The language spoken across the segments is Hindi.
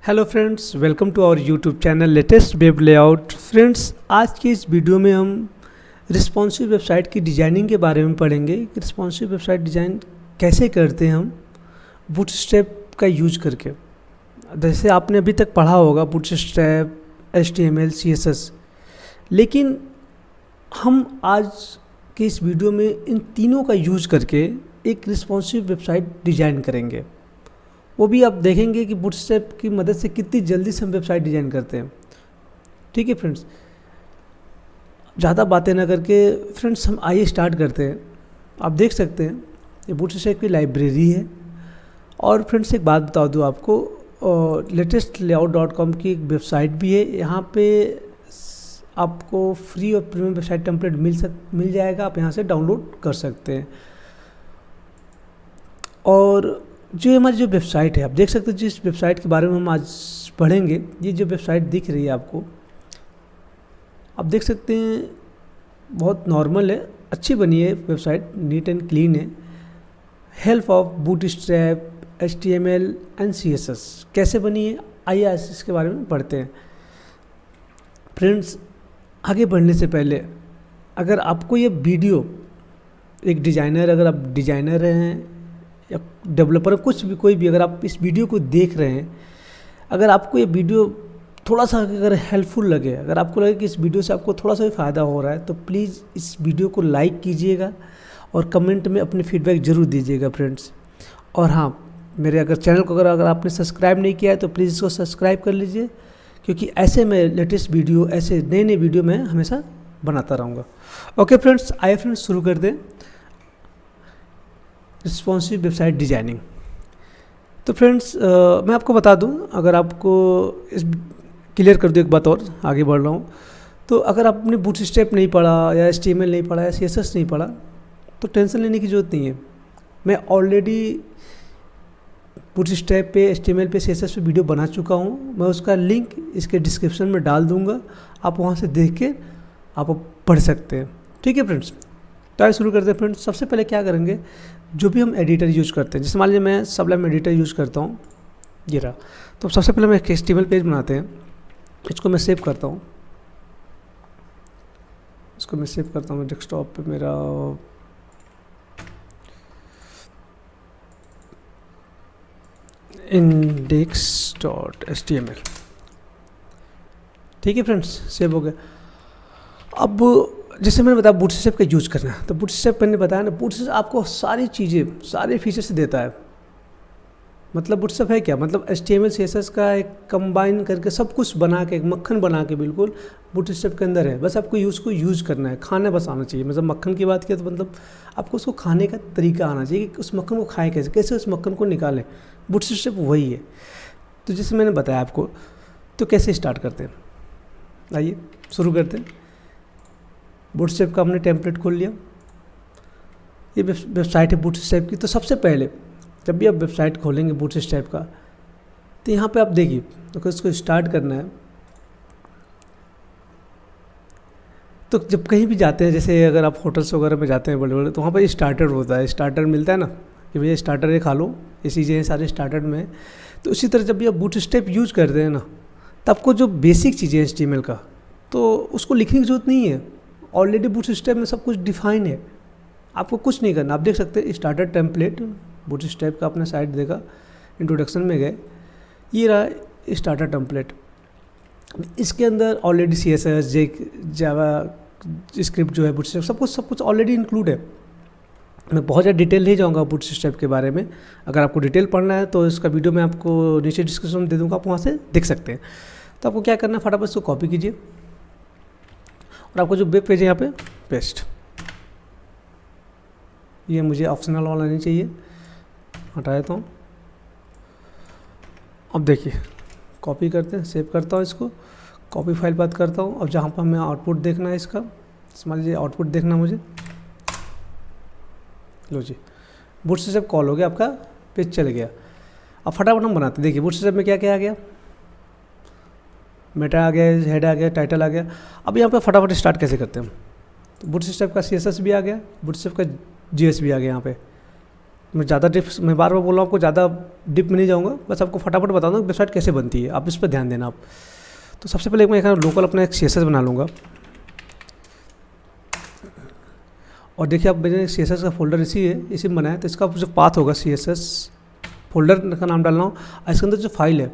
Hello friends, welcome to our YouTube channel latest web layout. Friends, आज की इस वीडियो में हम रिस्पॉन्सिव वेबसाइट की डिज़ाइनिंग के बारे में पढ़ेंगे कि रिस्पॉन्सिव वेबसाइट डिज़ाइन कैसे करते हैं हम बूटस्ट्रैप का यूज करके। जैसे आपने अभी तक पढ़ा होगा बूटस्ट्रैप, HTML, CSS, लेकिन हम आज की इस वीडियो में इन तीनों का यूज करके एक रिस्पॉन्सिव वेबसाइट डिज़ाइन करेंगे। वो भी आप देखेंगे कि बूटस्ट्रैप की मदद से कितनी जल्दी से हम वेबसाइट डिज़ाइन करते हैं। ठीक है फ्रेंड्स, ज़्यादा बातें ना करके फ्रेंड्स हम आइए स्टार्ट करते हैं। आप देख सकते हैं ये बूटस्ट्रैप की लाइब्रेरी है। और फ्रेंड्स एक बात बता दूँ आपको, latestlayout.com की एक वेबसाइट भी है। यहाँ पे आपको फ्री और प्रीमियम वेबसाइट टेम्पलेट मिल जाएगा, आप यहाँ से डाउनलोड कर सकते हैं। और जो हमारी जो वेबसाइट है, आप देख सकते हैं जिस वेबसाइट के बारे में हम आज पढ़ेंगे, ये जो वेबसाइट दिख रही है आपको, आप देख सकते हैं बहुत नॉर्मल है, अच्छी बनी है वेबसाइट, नीट एंड क्लीन है। Help of bootstrap, HTML and CSS कैसे बनी है, आइए आज इसके बारे में पढ़ते हैं। फ्रेंड्स, आगे बढ़ने से पहले अगर आपको ये वीडियो, एक डिज़ाइनर, अगर आप डिज़ाइनर हैं या डेवलपर, कुछ भी, कोई भी, अगर आप इस वीडियो को देख रहे हैं, अगर आपको ये वीडियो थोड़ा सा अगर हेल्पफुल लगे, अगर आपको लगे कि इस वीडियो से आपको थोड़ा सा भी फ़ायदा हो रहा है, तो प्लीज़ इस वीडियो को लाइक कीजिएगा और कमेंट में अपने फीडबैक ज़रूर दीजिएगा फ्रेंड्स। और हाँ, मेरे अगर चैनल को अगर आपने सब्सक्राइब नहीं किया है तो प्लीज़ इसको सब्सक्राइब कर लीजिए, क्योंकि ऐसे मैं लेटेस्ट वीडियो, ऐसे नए नए वीडियो मैं हमेशा बनाता रहूँगा। ओके फ्रेंड्स, आइए फ्रेंड्स शुरू कर दें रिस्पॉन्सिव वेबसाइट डिज़ाइनिंग। तो फ्रेंड्स मैं आपको बता दूं, अगर आपको इस क्लियर कर दूं एक बात और आगे बढ़ रहा हूं, तो अगर आपने बूटस्ट्रैप नहीं पढ़ा या HTML नहीं पढ़ा या CSS नहीं पढ़ा तो टेंशन लेने की ज़रूरत नहीं है। मैं ऑलरेडी बूटस्ट्रैप पे, HTML पे, CSS पे वीडियो बना चुका हूं। मैं उसका लिंक इसके डिस्क्रिप्शन में डाल दूँगा, आप वहाँ से देख के आप पढ़ सकते हैं। ठीक है फ्रेंड्स, तो आइए शुरू करते हैं। फ्रेंड्स, सबसे पहले क्या करेंगे, जो भी हम एडिटर यूज करते हैं, जैसे मान लीजिए मैं सबलाइम एडिटर यूज करता हूँ, ये रहा। तो सबसे पहले मैं एक HTML पेज बनाते हैं, इसको मैं सेव करता हूँ, मैं डेस्कटॉप पे मेरा index.html। ठीक है फ्रेंड्स, सेव हो गया। अब जैसे मैंने बताया बूटस्ट्रैप का यूज करना है, तो बूटस्ट्रैप मैंने बताया ना, बूटस्ट्रैप आपको सारी चीज़ें, सारे फीचर्स देता है। मतलब बूटस्ट्रैप है क्या, मतलब HTML CSS का एक कंबाइन करके सब कुछ बना के, एक मक्खन बना के बिल्कुल बूटस्ट्रैप के अंदर है। बस आपको उसको यूज़ करना है, खाना बस आना चाहिए। मतलब मक्खन की बात किया तो मतलब आपको उसको खाने का तरीका आना चाहिए कि उस मक्खन को खाएँ कैसे, कैसे उस मक्खन को निकालें। बूटस्ट्रैप वही है। तो जैसे मैंने बताया आपको, तो कैसे स्टार्ट करते हैं, आइए शुरू करते हैं। बूटस्ट्रैप का हमने टेम्पलेट खोल लिया, ये वेबसाइट है बूटस्ट्रैप की। तो सबसे पहले जब भी आप वेबसाइट खोलेंगे बूटस्ट्रैप का, तो यहाँ पे आप देखिए, तो इसको स्टार्ट करना है। तो जब कहीं भी जाते हैं, जैसे अगर आप होटल्स वगैरह में जाते हैं बड़े बड़े, तो वहाँ पर स्टार्टर होता है, स्टार्टर मिलता है ना कि भैया स्टार्टर ये खा लो, ये चीज़ें सारे स्टार्टर में। तो उसी तरह जब भी आप बूटस्ट्रैप यूज करते हैं ना, तो आपको जो बेसिक चीज़ें HTML का, तो उसको लिखने की जरूरत नहीं है। ऑलरेडी बूटस्ट्रैप में सब कुछ डिफाइन है, आपको कुछ नहीं करना। आप देख सकते हैं स्टार्टर टेम्पलेट, बूटस्ट्रैप का अपना साइट देगा, इंट्रोडक्शन में गए, ये रहा स्टार्टर टेम्पलेट। इसके अंदर ऑलरेडी CSS, जावा स्क्रिप्ट जो है बूटस्ट्रैप, सब कुछ ऑलरेडी इंक्लूड है। मैं बहुत ज़्यादा डिटेल नहीं जाऊँगा बूटस्ट्रैप के बारे में। अगर आपको डिटेल पढ़ना है तो इसका वीडियो मैं आपको नीचे डिस्क्रिप्शन में दे दूँगा, आप वहाँ से देख सकते हैं। तो आपको क्या करना है, फटाफट इसको कॉपी कीजिए और आपको जो वेब पेज है यहाँ पे पेस्ट। ये मुझे ऑप्शनल वाला नहीं चाहिए, हटा देता हूँ। अब देखिए, कॉपी करते हैं, सेव करता हूँ इसको, कॉपी फाइल बात करता हूँ। अब जहाँ पर हमें आउटपुट देखना है इसका, समझ लीजिए आउटपुट देखना मुझे, लो जी, बूटस्ट्रैप कॉल हो गया, आपका पेज चल गया। अब फटाफट हम बनाते हैं। देखिए बूटस्ट्रैप में क्या क्या आ गया, मेटा आ गया, हेड आ गया, टाइटल आ गया। अब यहाँ पे फटाफट स्टार्ट कैसे करते हैं हम, तो बूटस्ट्रैप का CSS भी आ गया, बूटस्ट्रैप का JS भी आ गया यहाँ पे। मैं बार बार बोल रहा हूँ आपको, ज़्यादा डिप में नहीं जाऊँगा, बस आपको फटाफट बता दूँ वेबसाइट कैसे बनती है, आप इस पर ध्यान देना आप। तो सबसे पहले मैं यहाँ लोकल अपना एक CSS बना लूँगा, और देखिए आप मैंने CSS का फोल्डर इसी में बनाया, तो इसका जो पाथ होगा CSS फोल्डर का नाम डालना हो, और इसके अंदर जो फाइल है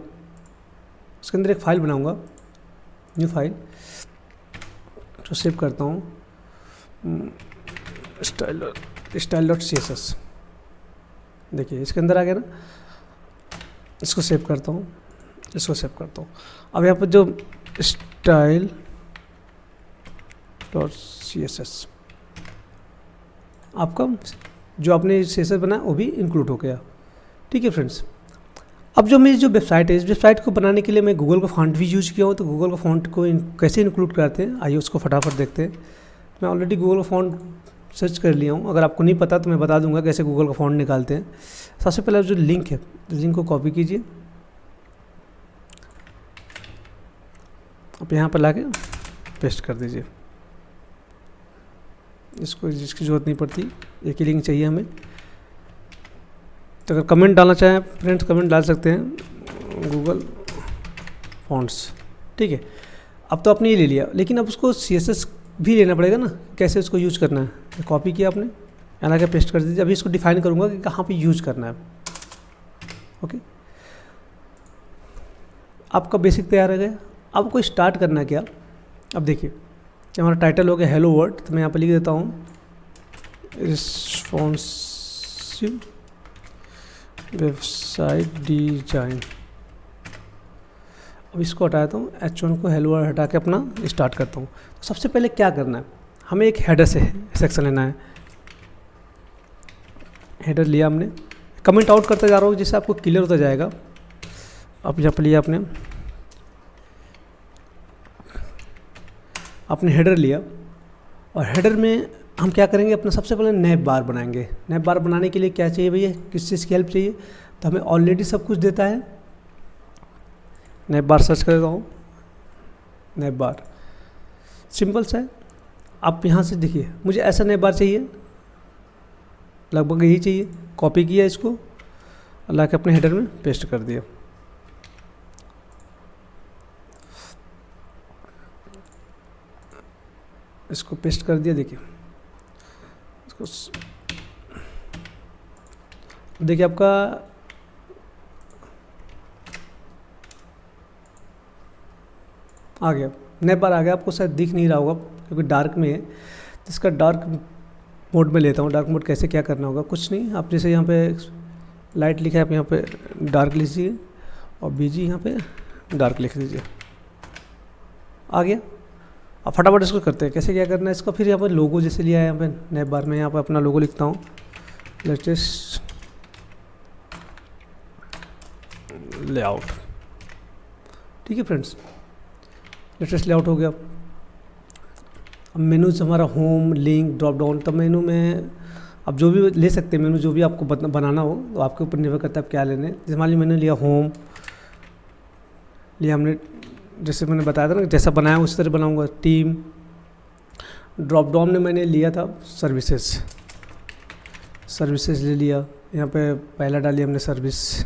इसके अंदर एक फ़ाइल बनाऊँगा, न्यू फाइल, जो सेव करता हूँ style.css। देखिए इसके अंदर आ गया ना, इसको सेव करता हूँ, इसको सेव करता हूँ। अब यहाँ पर जो style.css आपका जो आपने CSS बनाया वो भी इंक्लूड हो गया। ठीक है फ्रेंड्स, अब जो मेरी जो वेबसाइट है, इस वेबसाइट को बनाने के लिए मैं गूगल का फॉन्ट भी यूज किया हूँ। तो गूगल का फॉन्ट को कैसे इंक्लूड करते हैं, आइए उसको फटाफट देखते हैं। मैं ऑलरेडी गूगल का फॉन्ट सर्च कर लिया हूँ, अगर आपको नहीं पता तो मैं बता दूंगा कैसे गूगल का फॉन्ट निकालते हैं। सबसे पहले जो लिंक है, लिंक को कॉपी कीजिए, आप यहाँ पर लाके पेस्ट कर दीजिए। इसको जिसकी ज़रूरत नहीं पड़ती, एक ही लिंक चाहिए हमें। तो अगर कमेंट डालना चाहें फ्रेंड्स, कमेंट डाल सकते हैं गूगल फॉन्ट्स। ठीक है, अब तो आपने ये ले लिया, लेकिन अब उसको CSS भी लेना पड़ेगा ना, कैसे उसको यूज करना है। कॉपी किया आपने, यहाँ के पेस्ट कर दीजिए। अभी इसको डिफाइन करूँगा कि कहाँ पे यूज करना है। ओके, आपका बेसिक तैयार हो गया। अब आपको स्टार्ट करना है क्या, अब देखिए हमारा टाइटल हो गया हेलो वर्ल्ड, तो मैं यहाँ पर लिख देता हूँ रिस्पॉन्सिव वेबसाइट डिजाइन। अब इसको हटाता हूँ, H1 को हेलो वर्ल्ड हटा के अपना स्टार्ट करता हूँ। तो सबसे पहले क्या करना है, हमें एक हेडर से सेक्शन लेना है। हेडर लिया हमने, कमेंट आउट करते जा रहा हूँ जिससे आपको क्लियर होता जाएगा। अब यहाँ पर लिया आपने हेडर लिया, और हेडर में हम क्या करेंगे, अपना सबसे पहले नैब बार बनाएंगे। नैब बार बनाने के लिए क्या चाहिए भैया, किस चीज़ की हेल्प चाहिए, तो हमें ऑलरेडी सब कुछ देता है। नैब बार सर्च कर देता हूँ, नैब बार सिंपल सा है। आप यहाँ से देखिए, मुझे ऐसा नैब बार चाहिए, लगभग यही चाहिए। कॉपी किया इसको, ला के अपने हेडर में पेस्ट कर दिया। इसको पेस्ट कर दिया। देखिए इसको देखिए आपका आ गया, नैब बार आ गया। आपको शायद दिख नहीं रहा होगा क्योंकि डार्क में है, तो इसका डार्क मोड में लेता हूँ। डार्क मोड कैसे क्या करना होगा, कुछ नहीं, आप जैसे यहाँ पे लाइट लिखा है, आप यहाँ पे डार्क लिखिए, और बीजी यहाँ पे डार्क लिख दीजिए। आ गया। अब फटाफट इसको करते हैं, कैसे क्या करना है इसका। फिर यहाँ पर लोगो जैसे लिया है, यहाँ पे नैब बार में यहाँ पर अपना लोगो लिखता हूँ, लेटेस्ट लेआउट। ठीक है फ्रेंड्स, लेटेस्ट लेआउट हो गया। अब मेनू से हमारा होम, लिंक, ड्रॉप डाउन, तब मेनू में आप जो भी ले सकते हैं मेनू, जो भी आपको बनाना हो, तो आपके ऊपर निर्भर करता है आप क्या लेने। जैसे मान लीजिए मैंने लिया होम लिया हमने, जैसे मैंने बताया था ना, जैसा बनाया उसी तरह बनाऊंगा। टीम, ड्रॉप डाउन में मैंने लिया था सर्विसेज ले लिया। यहाँ पे पहला डाली हमने सर्विस।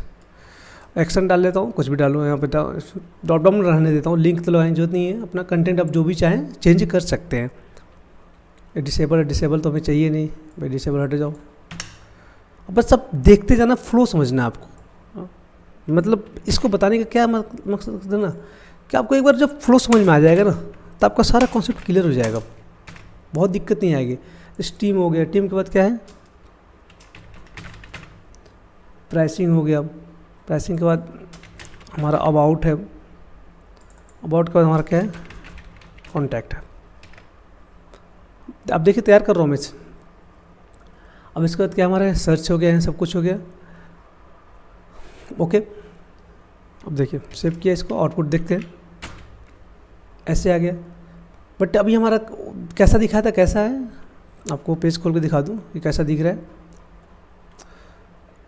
एक्शन डाल लेता हूँ, कुछ भी डालूँ यहाँ पे, ड्रॉप डाउन में रहने देता हूँ। लिंक तो लगाने की जरूरत नहीं है, अपना कंटेंट आप जो भी चाहें चेंज कर सकते हैं। डिसेबल तो हमें चाहिए नहीं भाई, डिसेबल हट जाओ। अब बस सब देखते जाना, फ्लो समझना है आपको। मतलब इसको बताने का क्या मकसद है ना, कि आपको एक बार जब फ्लो समझ में आ जाएगा ना, तो आपका सारा कॉन्सेप्ट क्लियर हो जाएगा, बहुत दिक्कत नहीं आएगी। टीम हो गया, टीम के बाद क्या है, प्राइसिंग हो गया। प्राइसिंग के बाद हमारा अबाउट है, अबाउट के बाद हमारा क्या है, कॉन्टैक्ट है। अब देखिए तैयार कर रहा हूँ मैं। अब इसके बाद क्या हमारा सर्च हो गया है, सब कुछ हो गया। ओके, अब देखिए सेव किया, इसको आउटपुट देखते हैं, ऐसे आ गया। बट अभी हमारा कैसा दिखा था, कैसा है, आपको पेज खोल के दिखा दूँ कि कैसा दिख रहा है।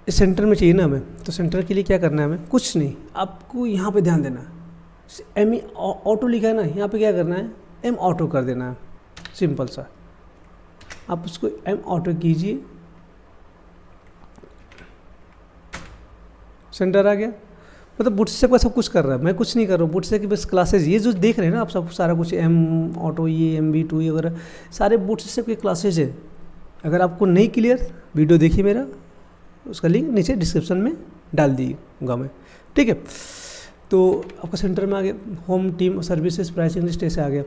इस सेंटर में चाहिए ना हमें, तो सेंटर के लिए क्या करना है हमें, कुछ नहीं, आपको यहाँ पे ध्यान देना है। एम ऑटो लिखा है ना, यहाँ पे क्या करना है, एम ऑटो कर देना है, सिंपल सा। आप उसको एम ऑटो कीजिए, सेंटर आ गया। मतलब बूटस्ट्रैप का सब कुछ कर रहा है, मैं कुछ नहीं कर रहा हूँ। बूटस्ट्रैप की बस क्लासेज ये जो देख रहे हैं ना आप सब, सारा कुछ एम ऑटो, ये MV2 ये वगैरह सारे बूटस्ट्रैप के क्लासेज है। अगर आपको नहीं क्लियर, वीडियो देखिए मेरा, उसका लिंक नीचे डिस्क्रिप्शन में डाल दूँगा मैं, ठीक है। तो आपका सेंटर में आ गया, home, team, services, pricing list ऐसे आ गया।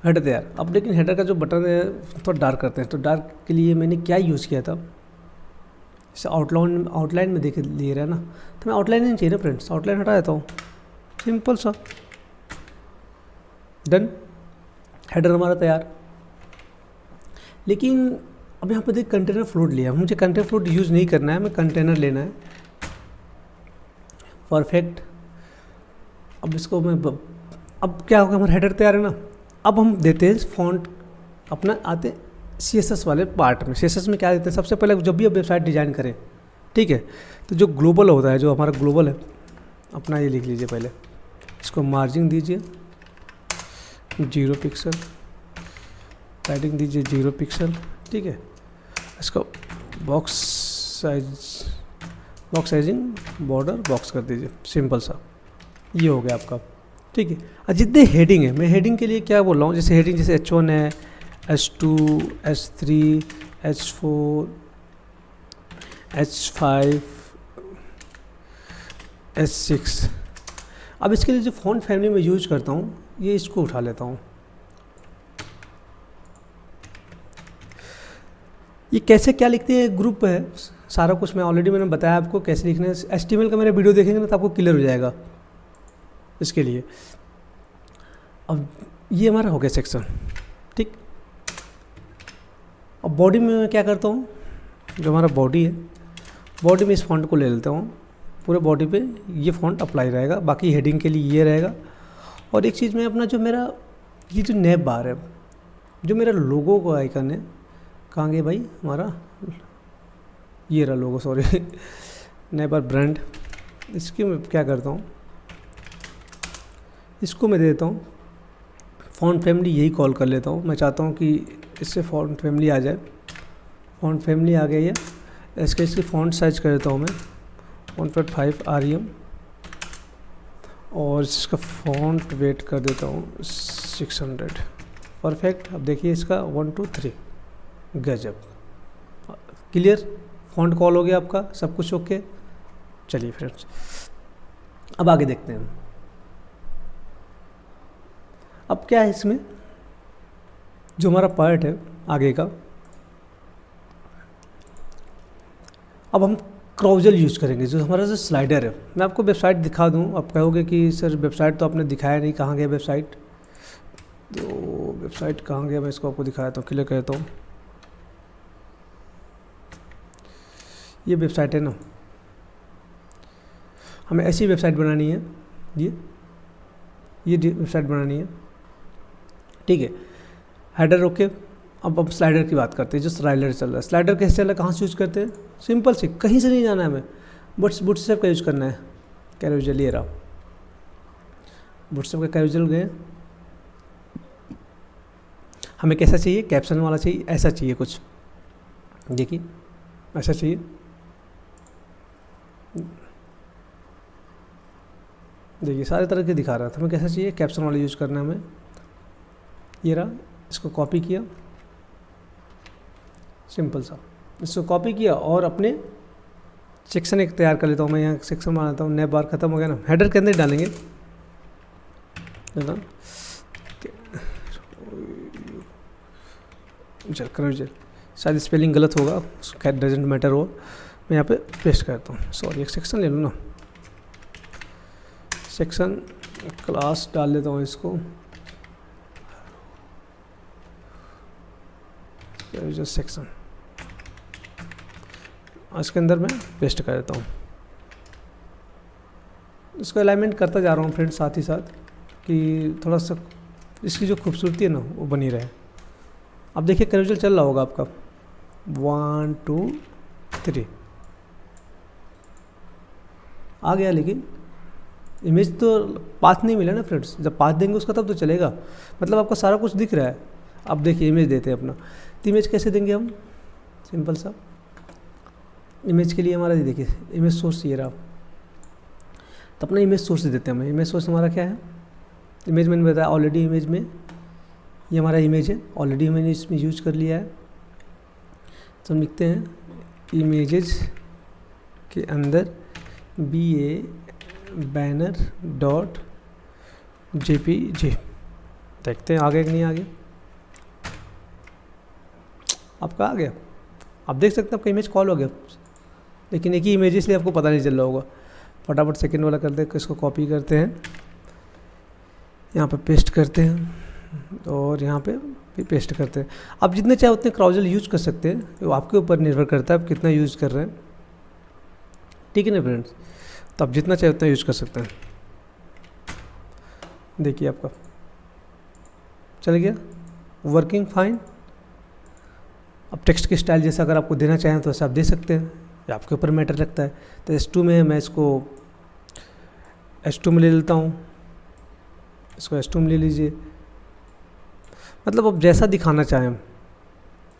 हेडर तैयार। अब लेकिन हेडर का जो बटन है थोड़ा डार्क करते हैं, तो डार्क के लिए मैंने क्या यूज़ किया था, जैसे आउटलाइन में देख ले रहा है ना, तो मैं आउटलाइन नहीं चाहिए ना फ्रेंड्स, आउटलाइन हटा देता हूँ, सिंपल सा, डन। हेडर हमारा तैयार। लेकिन अब यहाँ पर देख कंटेनर फ्लोट लिया, मुझे कंटेनर फ्लोट यूज़ नहीं करना है, मैं कंटेनर लेना है। परफेक्ट। अब इसको मैं अब क्या होगा, हमारा हेडर तैयार है ना। अब हम देते हैं फॉन्ट अपना, आते CSS वाले पार्ट में। CSS में क्या देते हैं, सबसे पहले जब भी आप वेबसाइट डिज़ाइन करें, ठीक है, तो जो ग्लोबल होता है, जो हमारा ग्लोबल है अपना, ये लिख लीजिए पहले। इसको मार्जिन दीजिए 0 पिक्सल, पैडिंग दीजिए 0 पिक्सल, ठीक है। इसको बॉक्स साइजिंग बॉर्डर बॉक्स कर दीजिए, सिंपल सा, ये हो गया आपका, ठीक है। और जितने हेडिंग है, मैं हेडिंग के लिए क्या बोल रहा हूँ, जैसे हेडिंग जैसे H1 है, H2, H3, H4, H5, H6। अब इसके लिए जो फॉन्ट फैमिली में यूज करता हूँ, ये इसको उठा लेता हूँ। ये कैसे क्या लिखते हैं, ग्रुप है, सारा कुछ मैं ऑलरेडी मैंने बताया आपको कैसे लिखना है। HTML का मेरा वीडियो देखेंगे ना तो आपको क्लियर हो जाएगा इसके लिए। अब ये हमारा हो गया सेक्शन, ठीक। अब बॉडी में मैं क्या करता हूँ, जो हमारा बॉडी है, बॉडी में इस फॉन्ट को ले लेता हूँ, पूरे बॉडी पे ये फॉन्ट अप्लाई रहेगा, बाकी हेडिंग के लिए ये रहेगा। और एक चीज़ में अपना जो मेरा ये जो नैब बार है, जो मेरा लोगो का आइकन है, कहाँ गया भाई हमारा, ये रहा लोगो, सॉरी नैब बार ब्रांड, इसकी मैं क्या करता हूँ, इसको मैं दे देता हूँ फॉन्ट फैमिली, यही कॉल कर लेता हूँ। मैं चाहता हूँ कि इससे फॉन्ट फैमिली आ जाए, फॉन्ट फैमिली आ गई है। इसकी फॉन्ट साइज कर देता हूँ मैं 1.5 REM, और इसका फॉन्ट वेट कर देता हूँ 600। परफेक्ट। अब देखिए इसका 1 2 3, गजब, क्लियर, फॉन्ट कॉल हो गया आपका, सब कुछ ओके। चलिए फ्रेंड्स अब आगे देखते हैं। अब क्या है इसमें, जो हमारा पार्ट है आगे का, अब हम क्राउजल यूज़ करेंगे, जो हमारा जो स्लाइडर है। मैं आपको वेबसाइट दिखा दूं, आप कहोगे कि सर वेबसाइट तो आपने दिखाया नहीं, कहाँ गया वेबसाइट, तो वेबसाइट कहाँ गया, मैं इसको आपको दिखाया तो क्लियर करता हूँ। ये वेबसाइट है ना, हमें ऐसी वेबसाइट बनानी है, ये वेबसाइट बनानी है, ठीक है। Header okay. अब स्लाइडर की बात करते हैं, जो स्लाइडर चल रहा है, स्लाइडर कैसे चल रहा है, कहाँ से यूज़ करते हैं, सिंपल से, कहीं से नहीं जाना है हमें, बूटस्ट्रैप का यूज़ करना है। कैरोजल ये रहा, बूटस्ट्रैप का कैरोजल गए। हमें कैसा चाहिए, कैप्शन वाला चाहिए, ऐसा चाहिए कुछ, देखिए ऐसा चाहिए, देखिए सारे तरह के दिखा रहा था। हमें कैसा चाहिए, कैप्शन वाला यूज़ करना है हमें। ये रहा, इसको कॉपी किया, सिंपल सा, इसको कॉपी किया और अपने सेक्शन एक तैयार कर लेता हूँ। मैं यहाँ सेक्शन बनाता हूँ, नैब बार खत्म हो गया ना, हेडर के अंदर डालेंगे, चल शायद स्पेलिंग गलत होगा, उसका डजेंट मैटर हो। मैं यहाँ पे पेस्ट करता हूँ, सॉरी एक सेक्शन ले लूँ ना, सेक्शन क्लास डाल देता हूँ इसको, सेक्शन, इसके अंदर मैं पेस्ट कर देता हूँ। इसको अलाइनमेंट करता जा रहा हूँ फ्रेंड्स, साथ ही साथ कि थोड़ा सा इसकी जो खूबसूरती है ना वो बनी रहे। अब देखिए कैरोजल चल रहा होगा आपका, 1 2 3 आ गया, लेकिन इमेज तो पाथ नहीं मिला ना फ्रेंड्स। जब पाथ देंगे उसका तब तो चलेगा, मतलब आपका सारा कुछ दिख रहा है। अब देखिए इमेज देते हैं अपना, तो इमेज कैसे देंगे हम, सिंपल सा इमेज के लिए हमारा ये देखिए इमेज सोर्स ये रहा, तो अपना इमेज सोर्स दे देते हैं हमें। इमेज सोर्स हमारा क्या है, इमेज मैंने बताया ऑलरेडी, इमेज में ये हमारा इमेज है, ऑलरेडी मैंने इसमें यूज कर लिया है। तो हम लिखते हैं इमेजेस के अंदर banner डॉट jpg। देखते हैं आगे कि नहीं आगे, आपका आ गया। आप देख सकते हैं आपका इमेज कॉल हो गया, लेकिन एक ही इमेज इसलिए आपको पता नहीं चल रहा होगा। फटाफट सेकंड वाला करते हैं, इसको कॉपी करते हैं, यहाँ पे पेस्ट करते हैं और यहाँ पे भी पेस्ट करते हैं। आप जितने चाहे उतने क्राउजल यूज कर सकते हैं, वो आपके ऊपर निर्भर करता है आप कितना यूज़ कर रहे हैं, ठीक है ना फ्रेंड्स। तो आप जितना चाहे उतना यूज कर सकते हैं। देखिए आपका चल गया वर्किंग फाइन। अब टेक्स्ट की स्टाइल जैसा अगर आपको देना चाहें तो ऐसा आप दे सकते हैं, या आपके ऊपर मैटर रखता है। तो S2 में मैं इसको S2 में ले लेता हूँ, इसको S2 में ले लीजिए। मतलब अब जैसा दिखाना चाहें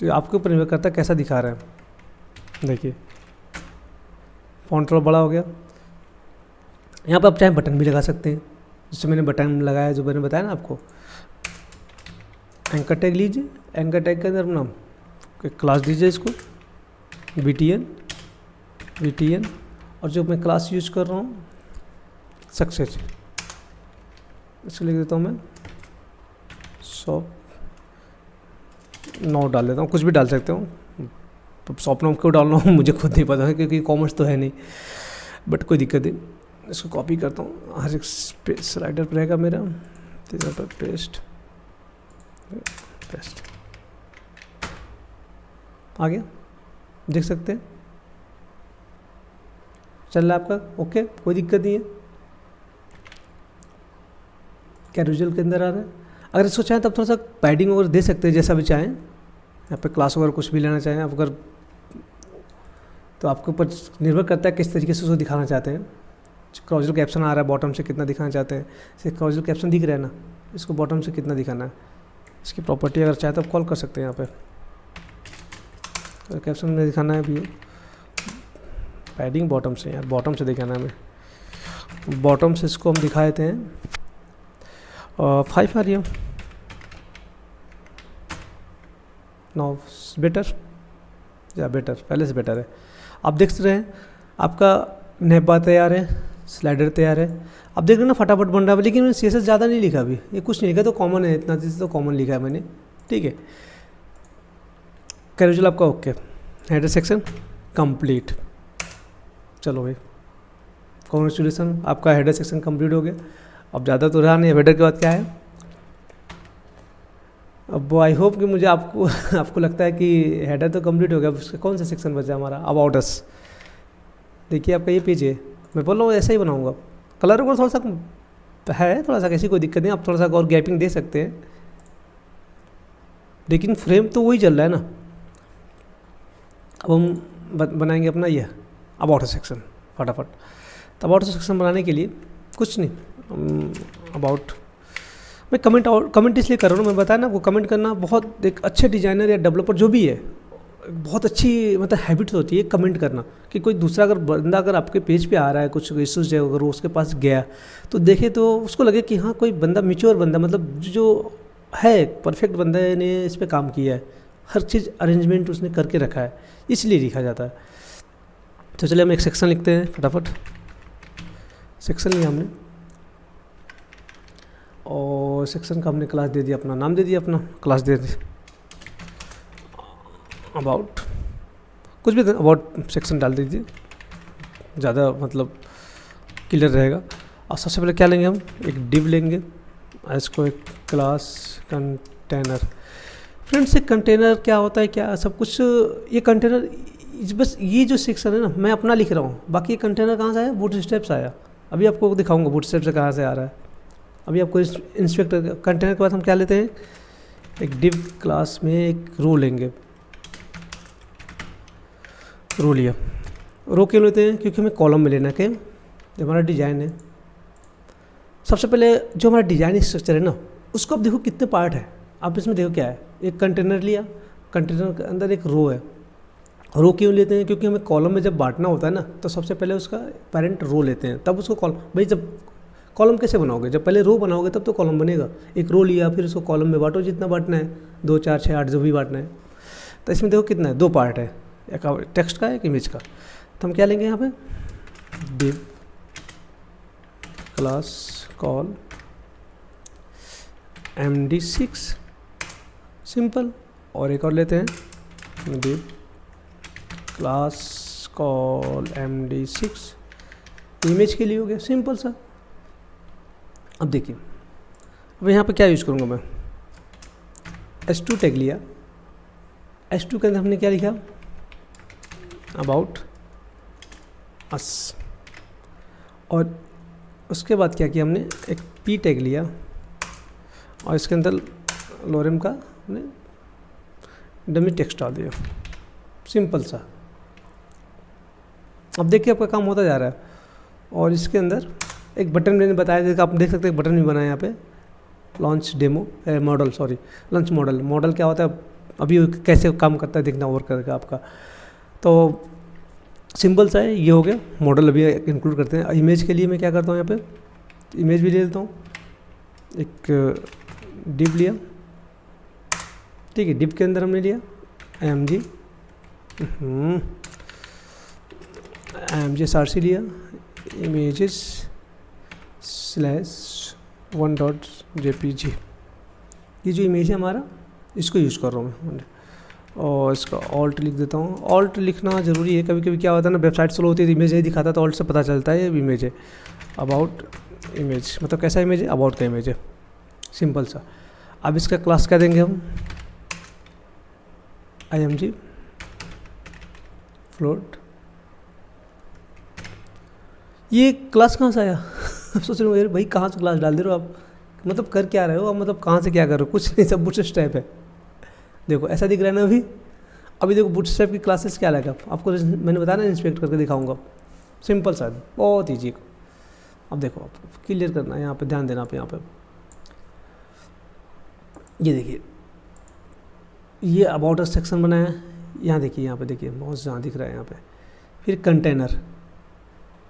तो आपके ऊपर निर्भर करता है कैसा दिखा रहे हैं। देखिए फॉन्ट थोड़ा बड़ा हो गया। यहाँ पर आप चाहे बटन भी लगा सकते हैं, जिससे मैंने बटन लगाया जो मैंने बताया ना आपको। एंकर टैग लीजिए, एंकर टैग के अंदर अपना क्लास दीजिए इसको BTN, और जो मैं क्लास यूज कर रहा हूँ सक्सेस, इसको लिख देता हूँ मैं शॉप 9 डाल देता हूँ, कुछ भी डाल सकते हूँ। तो शॉप 9 क्यों डालना हूँ मुझे खुद नहीं पता है, क्योंकि कॉमर्स तो है नहीं, बट कोई दिक्कत नहीं। इसको कॉपी करता हूँ, हर एक स्लाइडर पर रहेगा मेरा, तो पर पेस्ट आ गया, देख सकते हैं चल रहा है आपका। ओके, कोई दिक्कत नहीं है। कैरुजल के अंदर आ रहा है। अगर इसको चाहें तब थोड़ा सा पैडिंग वगैरह दे सकते हैं, जैसा भी चाहें। यहाँ पे क्लास वगैरह कुछ भी लेना चाहें आप, अगर तो आपके ऊपर निर्भर करता है किस तरीके से उसको दिखाना चाहते हैं। क्राउजल कैप्शन आ रहा है बॉटम से, कितना दिखाना चाहते हैं। जैसे क्राउजल कैप्शन दिख रहा है ना, इसको बॉटम से कितना दिखाना है। इसकी प्रॉपर्टी अगर चाहे तो आप कॉल कर सकते हैं यहाँ पे। तो कैप्शन में दिखाना है अभी पैडिंग बॉटम से, यार बॉटम से दिखाना है हमें। बॉटम से इसको हम दिखा देते हैं 5 आ रही है। नाउ बेटर या बेटर, पहले से बेटर है। आप देख रहे हैं आपका नेपा तैयार है, स्लाइडर तैयार है। आप देख रहे हैं ना फटाफट बन रहा है, लेकिन मैंने CSS ज़्यादा नहीं लिखा अभी, ये कुछ नहीं लिखा, तो कॉमन है, इतना चीज़ तो कॉमन लिखा है मैंने, ठीक है। कैजुअल आपका ओके, हेडर सेक्शन कंप्लीट। चलो भाई कॉन्ग्रेचुलेसन, आपका हेडर सेक्शन कंप्लीट हो गया। अब ज़्यादा तो रहा नहीं, हेडर के बाद क्या है। अब आई होप कि मुझे आपको लगता है कि हेडर तो कंप्लीट हो गया। उसका कौन सा सेक्शन बचा हमारा, अबाउट अस। देखिए आपका ये पेज है, मैं बोल रहा हूँ ऐसा ही बनाऊंगा। कलर को थोड़ा सा है, थोड़ा सा कैसी कोई दिक्कत नहीं, आप थोड़ा सा और गैपिंग दे सकते हैं, लेकिन फ्रेम तो वही चल रहा है ना। अब हम बनाएंगे अपना ये अबाउट सेक्शन फटाफट। तो अबाउट सेक्शन बनाने के लिए कुछ नहीं, अबाउट मैं कमेंट इसलिए कर रहा हूँ, मैं बताया ना आपको, कमेंट करना बहुत एक अच्छे डिजाइनर या डेवलपर जो भी है, बहुत अच्छी मतलब हैबिट होती है कमेंट करना। कि कोई दूसरा बंदा अगर आपके पेज पे आ रहा है, कुछ इश्यूज है, अगर वो उसके पास गया तो देखे तो उसको लगे कि हाँ कोई बंदा मैच्योर बंदा, मतलब जो है परफेक्ट बंदा ने इस पर काम किया है, हर चीज़ अरेंजमेंट उसने करके रखा है, इसलिए लिखा जाता है। तो चलिए हम एक सेक्शन लिखते हैं फटाफट। सेक्शन लिया हमने और सेक्शन का हमने क्लास दे दिया, अपना नाम दे दिया, अपना क्लास दे दिया अबाउट, कुछ भी अबाउट सेक्शन डाल दीजिए, ज़्यादा मतलब क्लियर रहेगा। और सबसे पहले क्या लेंगे हम, एक डिव लेंगे, इसको एक क्लास कंटेनर। फ्रेंड्स एक कंटेनर क्या होता है, क्या सब कुछ, ये कंटेनर बस ये जो सेक्शन है ना मैं अपना लिख रहा हूँ, बाकी ये कंटेनर कहाँ से आया, बूटस्ट्रैप से आया। अभी आपको दिखाऊंगा बूटस्ट्रैप से कहाँ से आ रहा है। अभी आपको इंस्पेक्टर कंटेनर के बाद हम क्या लेते हैं, एक डिव क्लास में एक रो लेंगे। रो लिया, रो क्यों लेते हैं, क्योंकि हमें कॉलम में लेना के जो हमारा डिज़ाइन है। सबसे पहले जो हमारा डिज़ाइन स्ट्रक्चर है ना, उसको आप देखो कितने पार्ट है। आप इसमें देखो क्या है, एक कंटेनर लिया, कंटेनर के अंदर एक रो है, रो क्यों लेते हैं? क्योंकि हमें कॉलम में जब बांटना होता है ना, तो सबसे पहले उसका पेरेंट रो लेते हैं, तब उसको कॉलम। भाई जब कॉलम कैसे बनाओगे? जब पहले रो बनाओगे तब तो कॉलम बनेगा। एक रो लिया, फिर उसको कॉलम में बांटो जितना बांटना है, 2 4 6 8 जो भी बांटना है। तो इसमें देखो कितना है, 2 पार्ट है, एक टेक्स्ट का एक इमेज का। तो हम क्या लेंगे यहाँ पे, div class call md6 simple. और एक और लेते हैं div class call md6 image के लिए हो गया, सिंपल सा। अब देखिए, अब यहाँ पे क्या यूज़ करूँगा मैं, h2 टैग लिया, h2 के अंदर हमने क्या लिखा, अबाउट अस। और उसके बाद क्या किया हमने, एक p टैग लिया और इसके अंदर लोरेम का हमने डमी टेक्स्ट डाल दिया, सिंपल सा। अब देखिए आपका काम होता जा रहा है। और इसके अंदर एक बटन मैंने बताया था, आप देख सकते हैं बटन भी बना है यहाँ पे, launch demo model, sorry launch model. Model क्या होता है, अभी कैसे काम करता है देखना वर्क करेगा आपका। तो सिंपल सा है, ये हो गया मॉडल। अभी इंक्लूड करते हैं। इमेज के लिए मैं क्या करता हूँ, यहाँ पे इमेज भी ले लेता हूँ, एक डिव लिया, ठीक है। डिव के अंदर हमने लिया mg src लिया, images /1.jpg। ये जो इमेज है हमारा, इसको यूज़ कर रहा हूँ मैं। और इसका ऑल्ट लिख देता हूँ। ऑल्ट लिखना ज़रूरी है, कभी कभी क्या होता है ना, वेबसाइट स्लो होती है तो इमेज नहीं दिखाता, तो ऑल्ट से पता चलता है ये इमेज है। अबाउट इमेज मतलब कैसा इमेज है, अबाउट का इमेज है, सिंपल सा। अब इसका क्लास क्या देंगे हम, img फ्लोट। ये क्लास कहाँ से आया? अब सोच रहे हो भाई कहाँ से क्लास डाल दे रहे हो आप, मतलब कर क्या रहे हो आप, मतलब कहाँ से क्या कर रहे हो? कुछ नहीं, सब बूटस्ट्रैप है। देखो ऐसा दिख रहा है ना अभी देखो बूटस्ट्रैप की क्लासेस क्या लगा आपको, मैंने बताया ना, इंस्पेक्ट करके दिखाऊंगा, सिंपल सा, बहुत ईजी। अब देखो आप क्लियर करना है, यहाँ पे ध्यान देना आप। यहाँ पे ये देखिए, ये अबाउट अस सेक्शन बनाया है, यहाँ देखिए, यहाँ पे देखिए बहुत जहाँ दिख रहा है यहाँ पे। फिर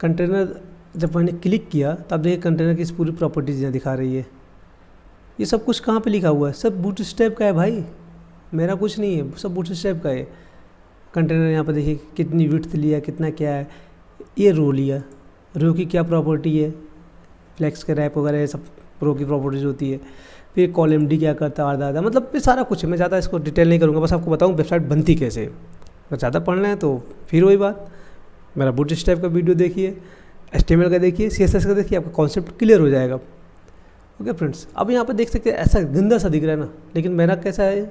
कंटेनर जब मैंने क्लिक किया तब देखिए कंटेनर की इस पूरी प्रॉपर्टीज यहाँ दिखा रही है। ये सब कुछ कहाँ पे लिखा हुआ है, सब बूटस्ट्रैप का है भाई, मेरा कुछ नहीं है, सब बूटस्ट्रैप का है। कंटेनर यहाँ पे देखिए कितनी विड्थ लिया, कितना क्या है, ये रो लिया, रो की क्या प्रॉपर्टी है, फ्लेक्स के रैप वगैरह सब रो की प्रॉपर्टीज होती है। फिर कॉलम डी क्या करता है, आधा मतलब ये सारा कुछ है। मैं ज़्यादा इसको डिटेल नहीं करूँगा, बस आपको बताऊँ वेबसाइट बनती कैसे है। अगर ज़्यादा पढ़ना है तो फिर वही बात, मेरा बूटस्ट्रैप का वीडियो देखिए, HTML का देखिए, CSS का देखिए, आपका कॉन्सेप्ट क्लियर हो जाएगा। ओके फ्रेंड्स, अब यहाँ पे देख सकते हैं ऐसा गंदा सा दिख रहा है ना, लेकिन मेरा कैसा है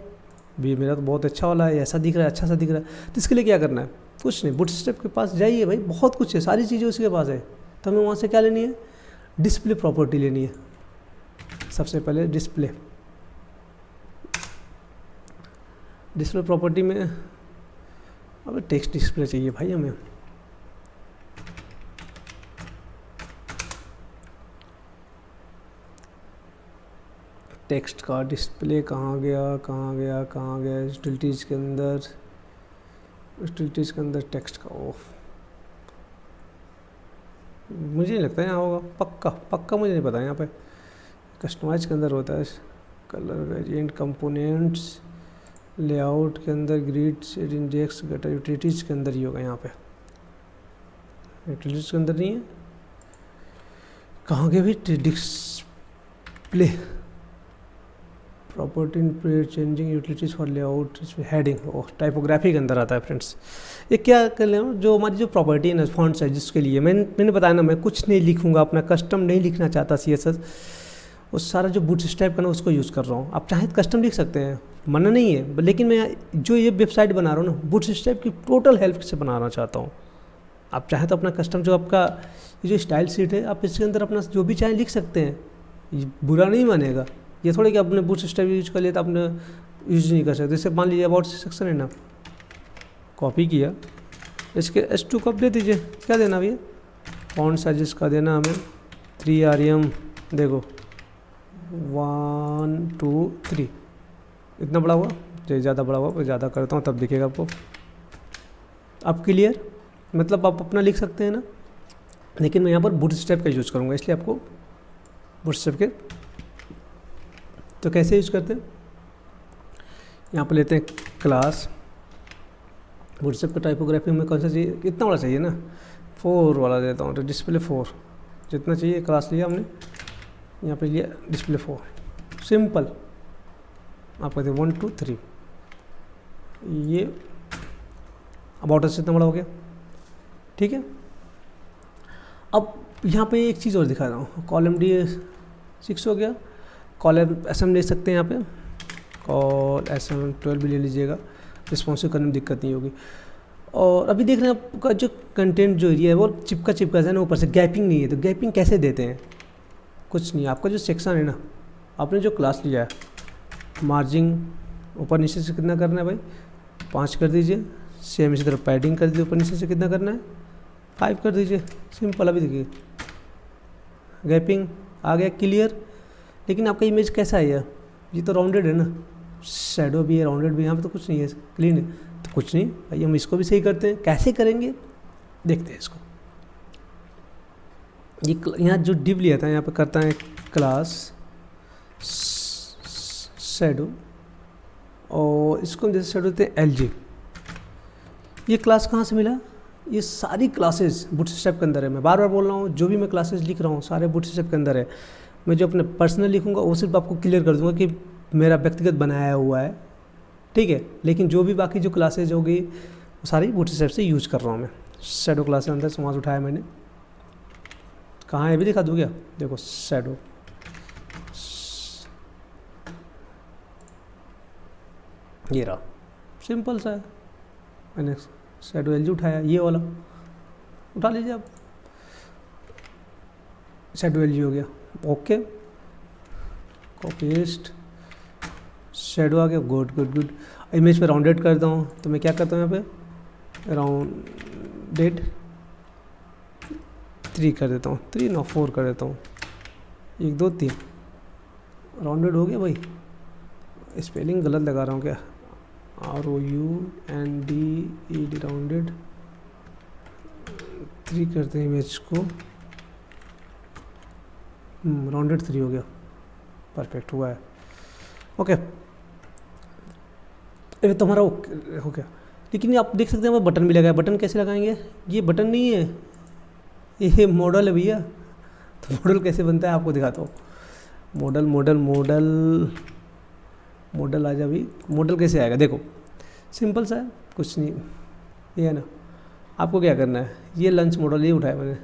भी, मेरा तो बहुत अच्छा वाला है, ऐसा दिख रहा है, अच्छा सा दिख रहा है। तो इसके लिए क्या करना है, कुछ नहीं, बूटस्ट्रैप के पास जाइए भाई, बहुत कुछ है, सारी चीज़ें उसके पास है। तो हमें वहाँ से क्या लेनी है, डिस्प्ले प्रॉपर्टी लेनी है। सबसे पहले डिस्प्ले प्रॉपर्टी में अब टेक्स्ट डिस्प्ले चाहिए भाई हमें। टेक्स्ट का डिस्प्ले कहाँ गया, यूटिलिटीज़ के अंदर टेक्स्ट का, ओह मुझे नहीं लगता यहाँ होगा, पक्का मुझे नहीं पता। यहाँ पे कस्टमाइज के अंदर होता है, कलर वेरिएंट, कंपोनेंट्स, लेआउट के अंदर, ग्रिड्स, इंडेक्स, गेटर, यूटिलिटीज़ के अंदर ही होगा। यहाँ पे यूटिलिटीज़ के अंदर नहीं है, कहाँ के भी, display property changing utilities for layout, इसमें हेडिंग, और टाइपोग्राफी के अंदर आता है फ्रेंड्स। ये क्या कर ले, जो हमारी जो प्रॉपर्टी है ना, फॉन्ट साइज, जिसके लिए मैंने बताया ना, मैं कुछ नहीं लिखूंगा, अपना कस्टम नहीं लिखना चाहता CSS, उस सारा जो बूटस्ट्रैप का ना उसको यूज़ कर रहा हूँ। आप चाहे तो कस्टम लिख सकते हैं, मना नहीं है, लेकिन मैं जो ये वेबसाइट बना रहा हूँ ना, बूटस्ट्रैप की टोटल हेल्प से बनाना चाहता हूँ। आप चाहे तो अपना कस्टम, जो आपका ये जो स्टाइल शीट है, आप इसके अंदर अपना जो भी चाहे लिख सकते हैं, ये बुरा नहीं मानेगा। ये थोड़ी कि आपने बूटस्ट्रैप यूज कर लिया तो आपने यूज नहीं कर सकते। जैसे मान लीजिए अबाउट सेक्शन है ना, कॉपी किया, इसके H2 कब दे दीजिए, क्या देना भैया, फॉन्ट साइज का देना हमें 3 RM, देखो 1 2 3, इतना बड़ा हुआ, ज़्यादा बड़ा हुआ, ज़्यादा करता हूँ तब दिखेगा आपको। अब क्लियर, मतलब आप अपना लिख सकते हैं ना, लेकिन मैं यहाँ पर बूटस्ट्रैप का यूज़ करूँगा, इसलिए आपको बूटस्ट्रैप के तो कैसे यूज़ करते हैं, यहाँ पर लेते हैं क्लास बूटस्ट्रैप का टाइपोग्राफी में कौन सा चाहिए, इतना बड़ा चाहिए ना, 4 वाला देता हूँ, तो डिस्प्ले 4 जितना चाहिए क्लास लिया हमने, यहाँ पे लिया डिस्प्ले 4 सिंपल। आप कहते हैं 1 2 3, ये अब ऑर्डर से इतना बड़ा हो गया, ठीक है। अब यहाँ पे एक चीज़ और दिखा रहा हूँ, कॉलम डी 6 हो गया, कॉलम SM ले सकते हैं, यहाँ पे कॉल SM 12 भी ले लीजिएगा, रिस्पॉन्सिव करने में दिक्कत नहीं होगी। और अभी देख रहे हैं आपका जो कंटेंट जो एरिया है वो चिपका है ना, ऊपर से गैपिंग नहीं है, तो गैपिंग कैसे देते हैं, कुछ नहीं, आपका जो सेक्शन है ना, आपने जो क्लास लिया है, मार्जिन ऊपर नीचे से कितना करना है भाई, 5 कर दीजिए, सेम इसी तरह पैडिंग कर दीजिए, ऊपर नीचे से कितना करना है, 5 कर दीजिए, सिंपल। अभी देखिए गैपिंग आ गया क्लियर, लेकिन आपका इमेज कैसा है यार, ये तो राउंडेड है ना, शैडो भी है, राउंडेड भी, यहाँ पे तो कुछ नहीं है, क्लीन है, तो कुछ नहीं भाई, हम इसको भी सही करते हैं, कैसे करेंगे देखते हैं इसको। ये यहाँ जो डिव लिया था, यहाँ पे करता है क्लास शैडो, और इसको हम जैसे शैडो देते हैं LG। ये क्लास कहाँ से मिला, ये सारी क्लासेस बूटस्ट्रैप के अंदर है, मैं बार बार बोल रहा हूँ, जो भी मैं क्लासेस लिख रहा हूँ सारे बूटस्ट्रैप के अंदर है। मैं जो अपने पर्सनल लिखूँगा वो सिर्फ आपको क्लियर कर दूँगा कि मेरा व्यक्तिगत बनाया हुआ है, ठीक है, लेकिन जो भी बाकी जो क्लासेज होगी वो सारी बूटस्ट्रैप से यूज़ कर रहा हूँ मैं। शैडो क्लास के अंदर से वहाँ से उठाया मैंने, कहाँ है अभी दिखा दूँ क्या, देखो शैडो, ये रहा, सिंपल सा है, मैंने शैडो LG उठाया, ये वाला उठा लीजिए आप, शैडो LG हो गया, ओके, कॉपी पेस्ट, शैडो आ गया, गुड गुड गुड। इमेज पे राउंडेड करता हूँ, तो मैं क्या करता हूँ यहाँ पे राउंडेड 3 कर देता हूँ, 3 ना 4 कर देता हूँ, 1 2 3 राउंडेड हो गया भाई। स्पेलिंग गलत लगा रहा हूँ क्या, ROUNDED राउंडेड 3 करते हैं इमेज को, राउंडेड 3 हो गया, परफेक्ट हुआ है, ओके। ये तो हमारा हो गया, लेकिन आप देख सकते हैं हमें बटन भी लगाया, बटन कैसे लगाएंगे, ये बटन नहीं है, ये मॉडल है भैया, तो मॉडल कैसे बनता है आपको दिखाता हूँ। मॉडल मॉडल मॉडल मॉडल आ जा भाई, मॉडल कैसे आएगा, देखो सिंपल सा है, कुछ नहीं, ये है ना, आपको क्या करना है, ये लंच मॉडल ये उठाया मैंने,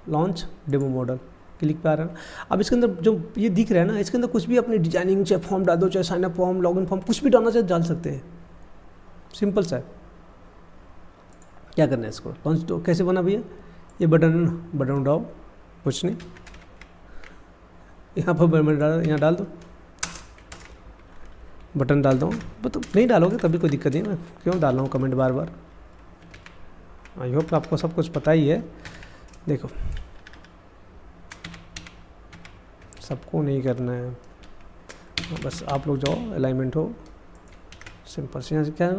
लॉन्च डेमो मॉडल, क्लिक पे आ रहा है। अब इसके अंदर जो ये दिख रहा है ना, इसके अंदर कुछ भी अपनी डिजाइनिंग चाहे फॉर्म डाल दो, चाहे sign up form, login form, कुछ भी डालना चाहे डाल सकते हैं, सिंपल सा है। क्या करना है इसको, लॉन्च दो, कैसे बना भैया, ये बटन उठाओ, कुछ नहीं, यहाँ पर बटन डाल, यहाँ डाल दो, बटन डालता हूँ, तो नहीं डालोगे तभी कोई दिक्कत नहीं, मैं क्यों डाल रहा हूँ comment bar bar, I hope आपको सब कुछ पता ही है। देखो सबको नहीं करना है, बस आप लोग जाओ, अलाइनमेंट हो, सिंपल से यहाँ से क्या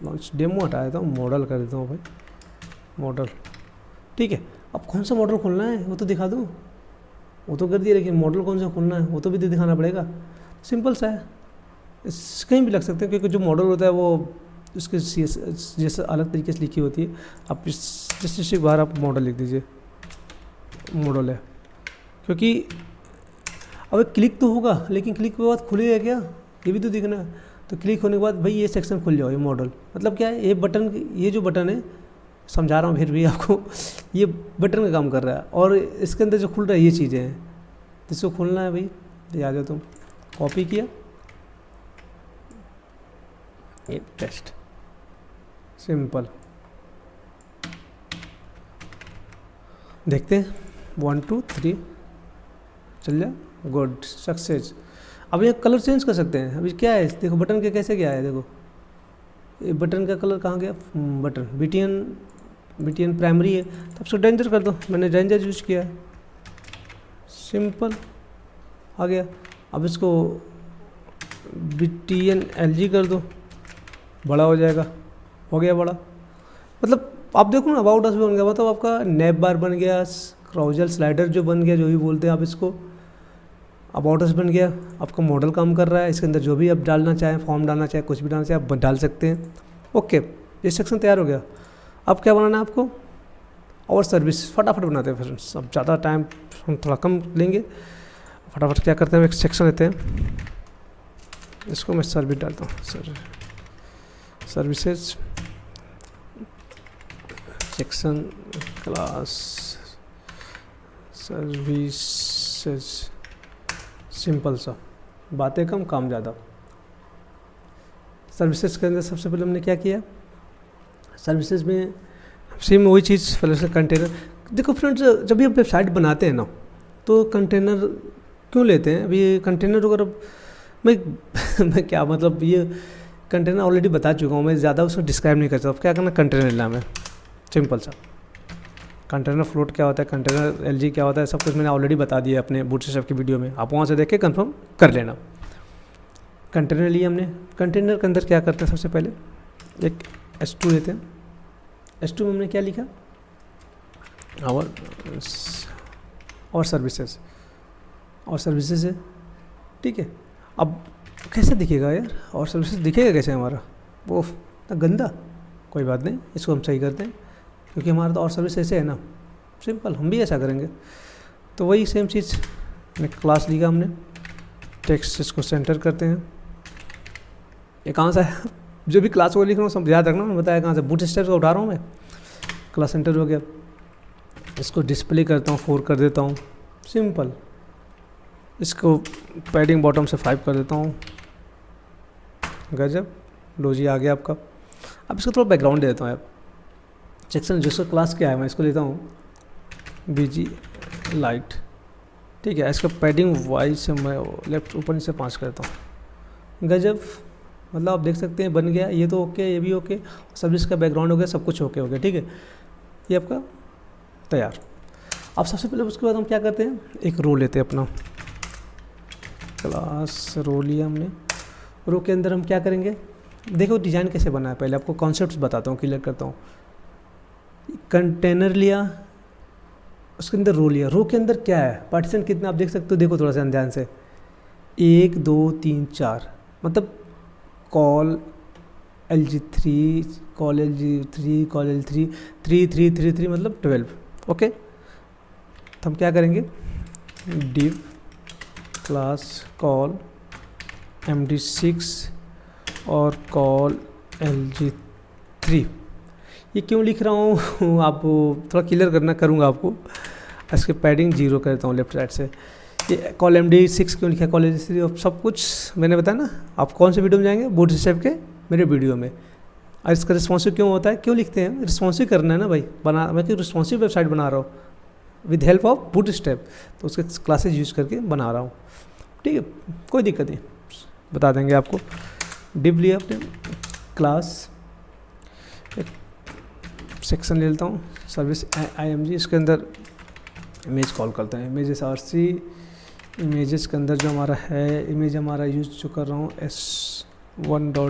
लॉन्च डेमो हटा देता हूँ, मॉडल कर देता हूँ भाई, मॉडल, ठीक है। अब कौन सा मॉडल खोलना है वो तो दिखा दूँ, वो तो कर दिया, लेकिन मॉडल कौन सा खोलना है वो तो भी दिखाना पड़ेगा, सिंपल सा है, कहीं भी लग सकते हैं, क्योंकि जो मॉडल होता है वो उसके जैसे अलग तरीके से लिखी होती है। आप जैसे बाहर आप मॉडल लिख दीजिए, मॉडल है, क्योंकि अब क्लिक तो होगा, लेकिन क्लिक के बाद खुलेगा क्या, ये भी तो दिखना है। तो क्लिक होने के बाद भाई ये सेक्शन खुल जाओ, ये मॉडल मतलब क्या है, ये बटन, ये जो बटन है, समझा रहा हूँ फिर भी आपको, ये बटन का काम कर रहा है, और इसके अंदर जो खुल रहा है ये चीज़ें हैं, तो इसको खोलना है भाई, ये आ जाओ तुम, कॉपी किया, ये पेस्ट, सिंपल, देखते हैं 1 2 3 चल जाए, गुड, सक्सेस। अब ये कलर चेंज कर सकते हैं, अभी क्या है देखो, बटन के कैसे क्या है, देखो ये बटन का कलर कहाँ गया, बटन BTN प्राइमरी है, तो आप रेंजर कर दो, मैंने रेंजर यूज किया है, सिंपल आ गया। अब इसको BTN LG कर दो, बड़ा हो जाएगा, हो गया बड़ा, मतलब आप देखो ना, अबाउट अस भी बन गया, मतलब आपका नैप बार बन गया, क्राउजल स्लाइडर जो बन गया, जो भी बोलते हैं आप इसको, अबाउट अस बन गया, आपका मॉडल काम कर रहा है, इसके अंदर जो भी आप डालना चाहें, फॉर्म डालना चाहें, कुछ भी डालना चाहें आप डाल सकते हैं। ओके, ये सेक्शन तैयार हो गया। अब क्या बनाना है आपको, और सर्विस फटाफट बनाते हैं फ्रेंड्स, अब ज़्यादा टाइम हम थोड़ा कम लेंगे। फटाफट क्या करते हैं, एक सेक्शन लेते हैं, इसको मैं सर्विस डालता हूँ, services section class services, simple सा, बातें कम काम ज़्यादा। सर्विसेज के अंदर सबसे पहले हमने क्या किया, सर्विसेज में सेम वही चीज़, पहले से कंटेनर। देखो फ्रेंड्स, जब भी हम वेबसाइट बनाते हैं ना, तो कंटेनर क्यों लेते हैं। अभी कंटेनर अगर मैं क्या मतलब, ये कंटेनर ऑलरेडी बता चुका हूँ, मैं ज़्यादा उसको डिस्क्राइब नहीं करता। अब क्या करना, कंटेनर लेना है सिंपल सा। कंटेनर फ्लोट क्या होता है, कंटेनर एलजी क्या होता है, सब कुछ मैंने ऑलरेडी बता दिया अपने बूटस्ट्रैप की वीडियो में, आप वहाँ से देख के कंफर्म कर लेना। कंटेनर लिए हमने, कंटेनर के अंदर क्या करते हैं, सबसे पहले एक S2 लेते हैं। S2 में हमने क्या लिखा, और सर्विसेज, और सर्विसेज है, ठीक है। अब कैसे दिखेगा यार, और सर्विसेज दिखेगा कैसे हमारा, वो गंदा, कोई बात नहीं, इसको हम सही करते हैं, क्योंकि हमारा तो और सर्विस ऐसे है ना, सिंपल, हम भी ऐसा करेंगे। तो वही सेम चीज़, क्लास लिखा हमने, टेक्स्ट इसको सेंटर करते हैं। ये कहाँ से है, जो भी क्लास को लिख रहा हूँ सब याद रखना, मैं बताया कहाँ से, बूटस्ट्रैप से उठा रहा हूँ मैं। क्लास सेंटर हो गया, इसको डिस्प्ले करता हूँ, 4 कर देता हूँ, सिंपल। इसको पैडिंग बॉटम से 5 कर देता हूँ, गजब, लो जी आ गया आपका। अब इसको थोड़ा बैकग्राउंड दे देता हूँ यार, सेक्शन जिसका क्लास क्या है मैं इसको लेता हूँ BG लाइट, ठीक है। इसका पैडिंग वाइज से मैं लेफ्ट ऊपर से 5 करता हूँ, गजब। मतलब आप देख सकते हैं बन गया, ये तो ओके, ये भी ओके, सर्विस का बैकग्राउंड हो गया, सब कुछ ओके हो गया, ठीक है। ये आपका तैयार। अब सबसे पहले उसके बाद हम क्या करते हैं, एक रो लेते हैं अपना, क्लास रो लिया हमने। रो के अंदर हम क्या करेंगे, देखो डिज़ाइन कैसे बना है, पहले आपको कॉन्सेप्ट्स बताता हूँ, क्लियर करता हूँ। कंटेनर लिया, उसके अंदर रो लिया, रो के अंदर क्या है, पार्टीशन कितना आप देख सकते हो, देखो थोड़ा सा ध्यान से, 1 2 3 4, मतलब call LG3, call LG3, call LG3, 3 3 3 3 मतलब 12, ओके। तो हम क्या करेंगे, div क्लास कॉल MD6 और कॉल LG3। ये क्यों लिख रहा हूँ आप थोड़ा क्लियर करना, करूँगा आपको। इसके पैडिंग 0 कर देता हूँ लेफ्ट साइड से। ये कॉल MD6 क्यों लिखा है, कॉल LG3, और सब कुछ मैंने बताया ना। आप कौन से वीडियो में जाएंगे, बूटस्ट्रैप के मेरे वीडियो में। और इसका रिस्पॉन्सिव क्यों होता है, क्यों लिखते हैं, रिस्पॉन्सिव करना है ना भाई, मैं क्यों रिस्पॉन्सिव वेबसाइट बना रहा हूँ विद हेल्प ऑफ बूटस्ट्रैप, तो उसके क्लासेज यूज़ करके बना रहा हूँ, ठीक है, कोई दिक्कत नहीं, बता देंगे आपको। डिव लिया अपने क्लास, सेक्शन ले लेता हूँ, सर्विस IMG, इसके अंदर इमेज कॉल करते हैं, इमेजेस RC, इमेजेस के अंदर जो हमारा है, इमेज हमारा यूज जो कर रहा हूँ S1.jpg,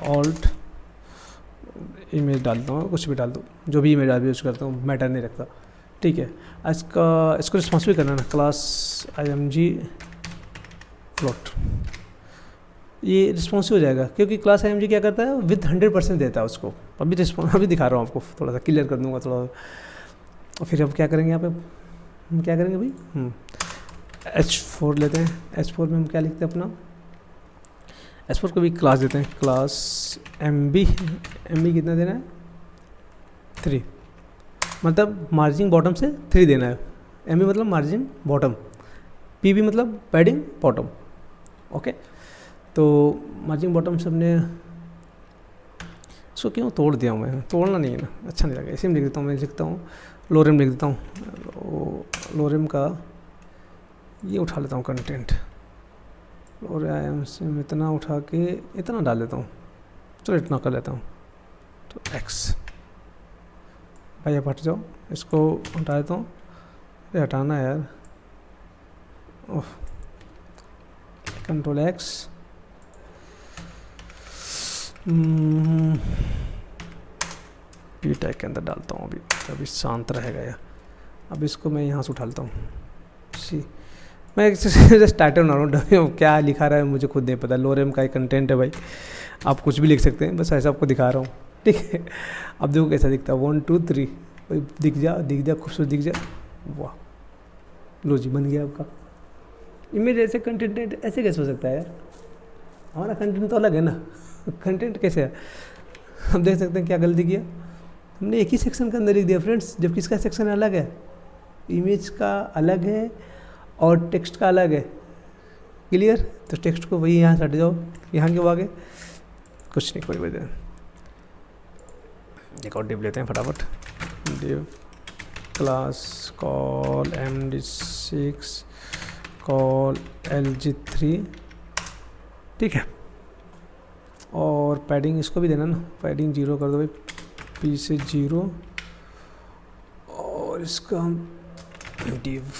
ऑल्ट इमेज डालता हूँ, कुछ भी डाल दो, जो भी इमेज यूज़ करता हूँ, मैटर नहीं रखता, ठीक है। इसको रिस्पॉन्स भी करना है ना, क्लास IMG फ्लोट, ये रिस्पॉन्सिव हो जाएगा, क्योंकि क्लास IMG क्या करता है, विद 100% देता है उसको। अभी दिखा रहा हूँ आपको, थोड़ा सा क्लियर कर दूंगा थोड़ा। और फिर अब क्या करेंगे यहाँ पे, हम क्या करेंगे भाई, H4 लेते हैं। H4 में हम क्या लिखते हैं अपना, H4 को भी क्लास देते हैं, क्लास MB कितना देना है, 3, मतलब मार्जिन बॉटम से 3 देना है। MB मतलब मार्जिन बॉटम, PB मतलब पैडिंग बॉटम, ओके। तो मार्जिन बॉटम से हमने इसको क्यों तोड़ दिया हूँ, मैं तोड़ना नहीं है ना, अच्छा नहीं लगा, इसी में लिख देता हूँ। मैं लिखता हूँ लोरेम, लिख देता हूँ लोरेम का, ये उठा लेता हूँ कंटेंट, लोरेम से इतना उठा के इतना डाल देता हूँ, चलो इतना कर लेता हूँ। तो X भाई आप हट जाओ, इसको हटा देता हूँ, ये हटाना है यार, ओह, Ctrl X, पी टैग के अंदर डालता हूँ अभी शांत रहेगा यह। अब इसको मैं यहाँ से उठा लेता हूँ। सी मैं जस्ट टाइटल बना रहा हूँ, क्या लिखा रहा है मुझे खुद नहीं पता। लोरेम का एक कंटेंट है भाई, आप कुछ भी लिख सकते हैं, बस ऐसा आपको दिखा रहा हूँ, ठीक है। अब देखो कैसा दिखता है, 1 2 3 दिख जा खूबसूरत दिख जा, वाह लो जी बन गया आपका इमेज। ऐसे कंटेंट ऐसे कैसे हो सकता है यार, हमारा कंटेंट तो अलग है ना। कंटेंट कैसे है, हम देख सकते हैं क्या गलती किया हमने, एक ही सेक्शन के अंदर लिख दिया फ्रेंड्स, जबकि इसका सेक्शन अलग है, इमेज का अलग है और टेक्स्ट का अलग है। क्लियर, तो टेक्स्ट को वही यहाँ से हट जाओ, यहाँ क्यों आगे, कुछ नहीं कोई वजह। एक और डिव लेते हैं फटाफट, div class call md6 call lg3, ठीक है। और पैडिंग इसको भी देना ना, पैडिंग 0 कर दो भाई, p से 0। और इसका हम डिव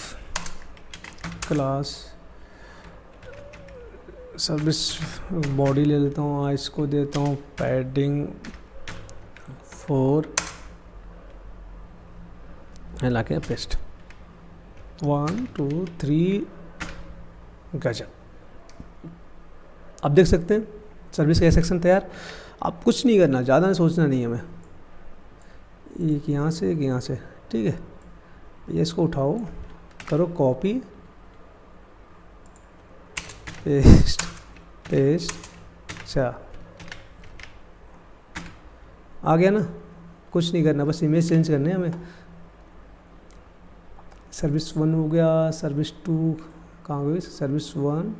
क्लास सर्विस बॉडी ले लेता हूँ, इसको देता हूँ पैडिंग 4, लाके पेस्ट 1 2 3 गजब। आप देख सकते हैं सर्विस का सेक्शन तैयार। आप कुछ नहीं करना, ज़्यादा सोचना नहीं है हमें, एक यहाँ से एक यहाँ से, ठीक है। ये इसको उठाओ, करो कॉपी पेस्ट अच्छा आ गया ना, कुछ नहीं करना, बस इमेज चेंज करने हैं हमें। सर्विस 1 हो गया, सर्विस 2 कहाँ गई, सर्विस 1,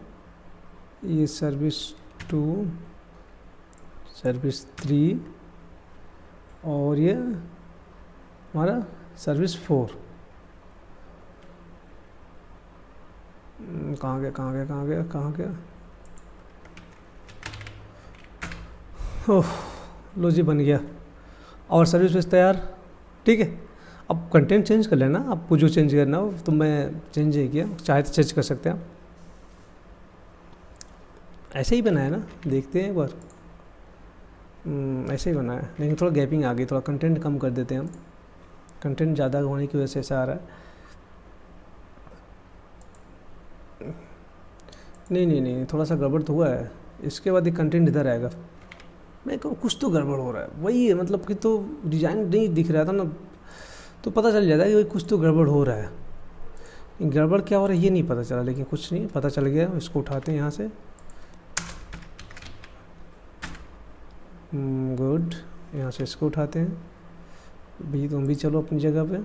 ये सर्विस 2, सर्विस 3 और ये हमारा सर्विस 4। कहाँ गया ओह लो जी बन गया, और सर्विस बेस तैयार, ठीक है। अब कंटेंट चेंज कर लेना, आपको जो चेंज करना हो, तो मैं चेंज नहीं किया, चाहे तो चेंज कर सकते हैं आप। ऐसे ही बनाया ना, देखते हैं एक बार, ऐसे ही बनाया, लेकिन थोड़ा गैपिंग आ गई, थोड़ा कंटेंट कम कर देते हैं हम, कंटेंट ज़्यादा होने की वजह से ऐसा आ रहा है। नहीं थोड़ा सा गड़बड़ तो हुआ है, इसके बाद ये कंटेंट इधर आएगा। मैं कहूँ कुछ तो गड़बड़ हो रहा है, वही है मतलब कि, तो डिज़ाइन नहीं दिख रहा था ना, तो पता चल जाता है कि भाई कुछ तो गड़बड़ हो रहा है। गड़बड़ क्या हो रहा है ये नहीं पता चला, लेकिन कुछ नहीं पता चल गया। इसको उठाते हैं यहाँ से, गुड, यहाँ से इसको उठाते हैं भी, तुम भी चलो अपनी जगह पे।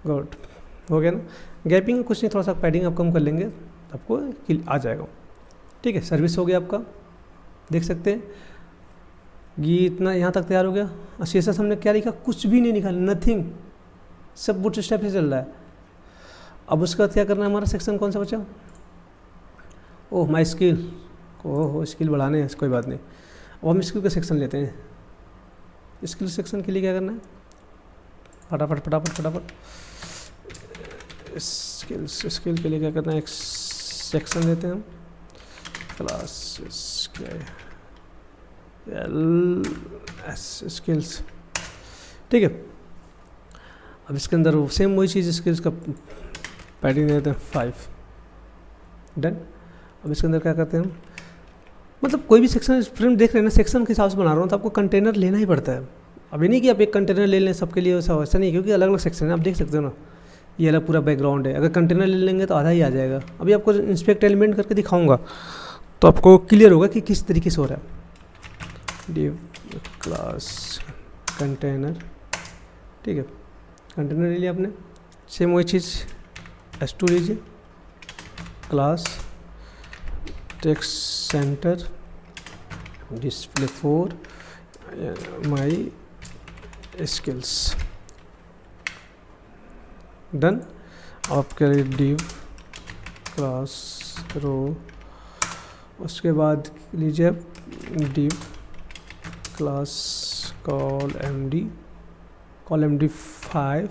गुड, हो गया ना। गैपिंग कुछ नहीं, थोड़ा सा पैडिंग आप कम कर लेंगे, आपको आ जाएगा, ठीक है। सर्विस हो गया आपका, देख सकते हैं ये इतना यहाँ तक तैयार हो गया। और CSS हमने क्या लिखा, कुछ भी नहीं लिखा, नथिंग, सब बूटस्ट्रैप से चल रहा है। अब उसके बाद क्या करना है, हमारा सेक्शन कौन सा बचा, ओह माई स्किल, ओह स्किल बढ़ाने हैं, कोई बात नहीं। अब हम स्किल का सेक्शन लेते हैं। स्किल सेक्शन के लिए क्या करना है, फटाफट स्किल के लिए क्या करना है, एक सेक्शन लेते हैं हम, क्लास स्किल्स, ठीक है। अब इसके अंदर सेम वही चीज़, स्किल्स का पैडिंग देते हैं 5, डन। अब इसके अंदर क्या करते हैं हम, मतलब कोई भी सेक्शन फ्रेंड देख रहे हैं ना, सेक्शन के हिसाब से बना रहा हूँ, तो आपको कंटेनर लेना ही पड़ता है। अभी नहीं कि आप एक कंटेनर ले लें सबके लिए, ऐसा नहीं, क्योंकि अलग अलग सेक्शन है, आप देख सकते हो ना, ये अलग पूरा बैकग्राउंड है। अगर कंटेनर ले लेंगे तो आधा ही आ जाएगा। अभी आपको इंस्पेक्ट एलिमेंट करके दिखाऊंगा तो आपको क्लियर होगा कि किस तरीके से हो रहा है। डिव क्लास कंटेनर, ठीक है, कंटेनर ले लिया आपने, सेम वही चीज़ S2 लीजिए, class text centre display 4 my skills, done. आपके लिए डिव क्लास रो, उसके बाद लीजिए डिव क्लास कॉल md5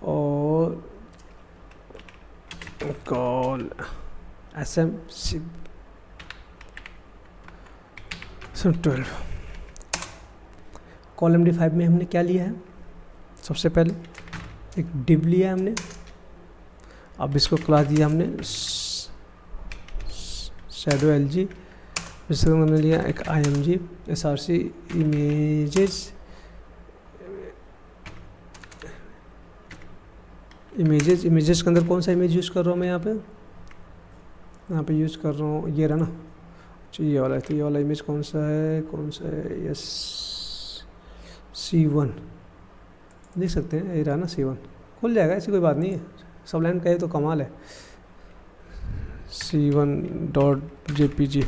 और कॉल sm 12। कॉलम D5 में हमने क्या लिया है, सबसे पहले एक div लिया है हमने, अब इसको क्लास दिया हमने shadow LG, इसके अंदर हमने लिया एक img src इमेजेस के अंदर कौन सा इमेज यूज़ कर रहा हूँ मैं यहाँ पे यूज़ कर रहा हूँ, ये रहा ना, ये वाला है। तो ये वाला इमेज कौन सा है, यस C1 देख सकते हैं, ये रहा ना C1, खुल जाएगा, ऐसी कोई बात नहीं है, सब लाइन कहे तो कमाल है। C1.jpg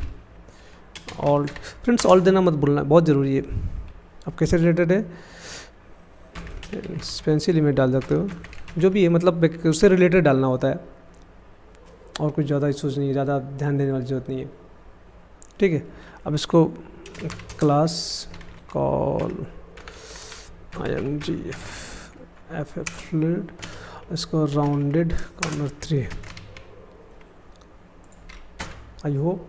ऑल्ट, फ्रेंड्स ऑल्ट देना मत भूलना, बहुत ज़रूरी है। अब कैसे रिलेटेड है, पेंसिल इमेज डाल सकते हो, जो भी है, मतलब उससे रिलेटेड डालना होता है, और कुछ ज़्यादा इशूज़ नहीं है, ज़्यादा ध्यान देने वाली ज़रूरत नहीं है, ठीक है। अब इसको class call img ff fluid, इसको rounded corner 3, I hope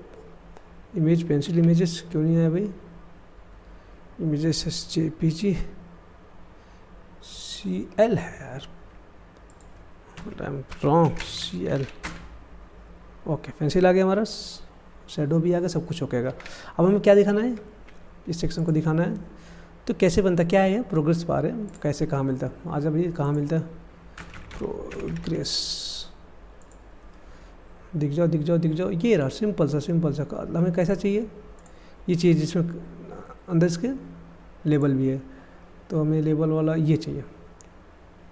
image pencil images क्यों नहीं आया भाई, इमेजेस jpg CL है यार, रॉन्ग CL, ओके पेंसिल आ गया हमारा, शेडो भी आ गया, सब कुछ हो गया। अब हमें क्या दिखाना है, इस सेक्शन को दिखाना है, तो कैसे बनता, क्या है प्रोग्रेस बार है, कैसे कहाँ मिलता है, आज अभी कहाँ मिलता है प्रोग्रेस, दिख जाओ, ये रहा सिंपल सा हमें कैसा चाहिए, ये चाहिए जिसमें अंदर इसके लेबल भी है, तो हमें लेबल वाला ये चाहिए,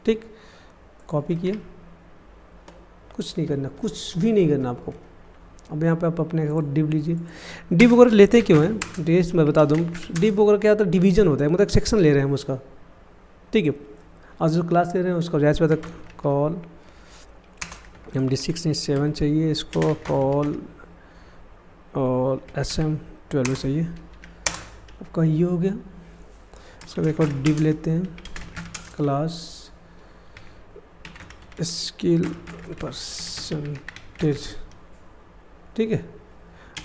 ठीक। कॉपी किया, कुछ नहीं करना, कुछ भी नहीं करना आपको। अब यहाँ पे आप अपने डिव लीजिए, डिव वगैरह लेते क्यों हैं, डेस मैं बता दूँ, डिव वगैरह क्या होता है, डिवीजन होता है, मतलब सेक्शन ले रहे हैं हम उसका, ठीक है। और जो क्लास ले रहे हैं उसका जैसे पता कॉल MD6 7 चाहिए, इसको कॉल और SM12 चाहिए। आपका ये हो गया, इसका एक और डिव लेते हैं, क्लास स्केल परसेंटेज, ठीक है।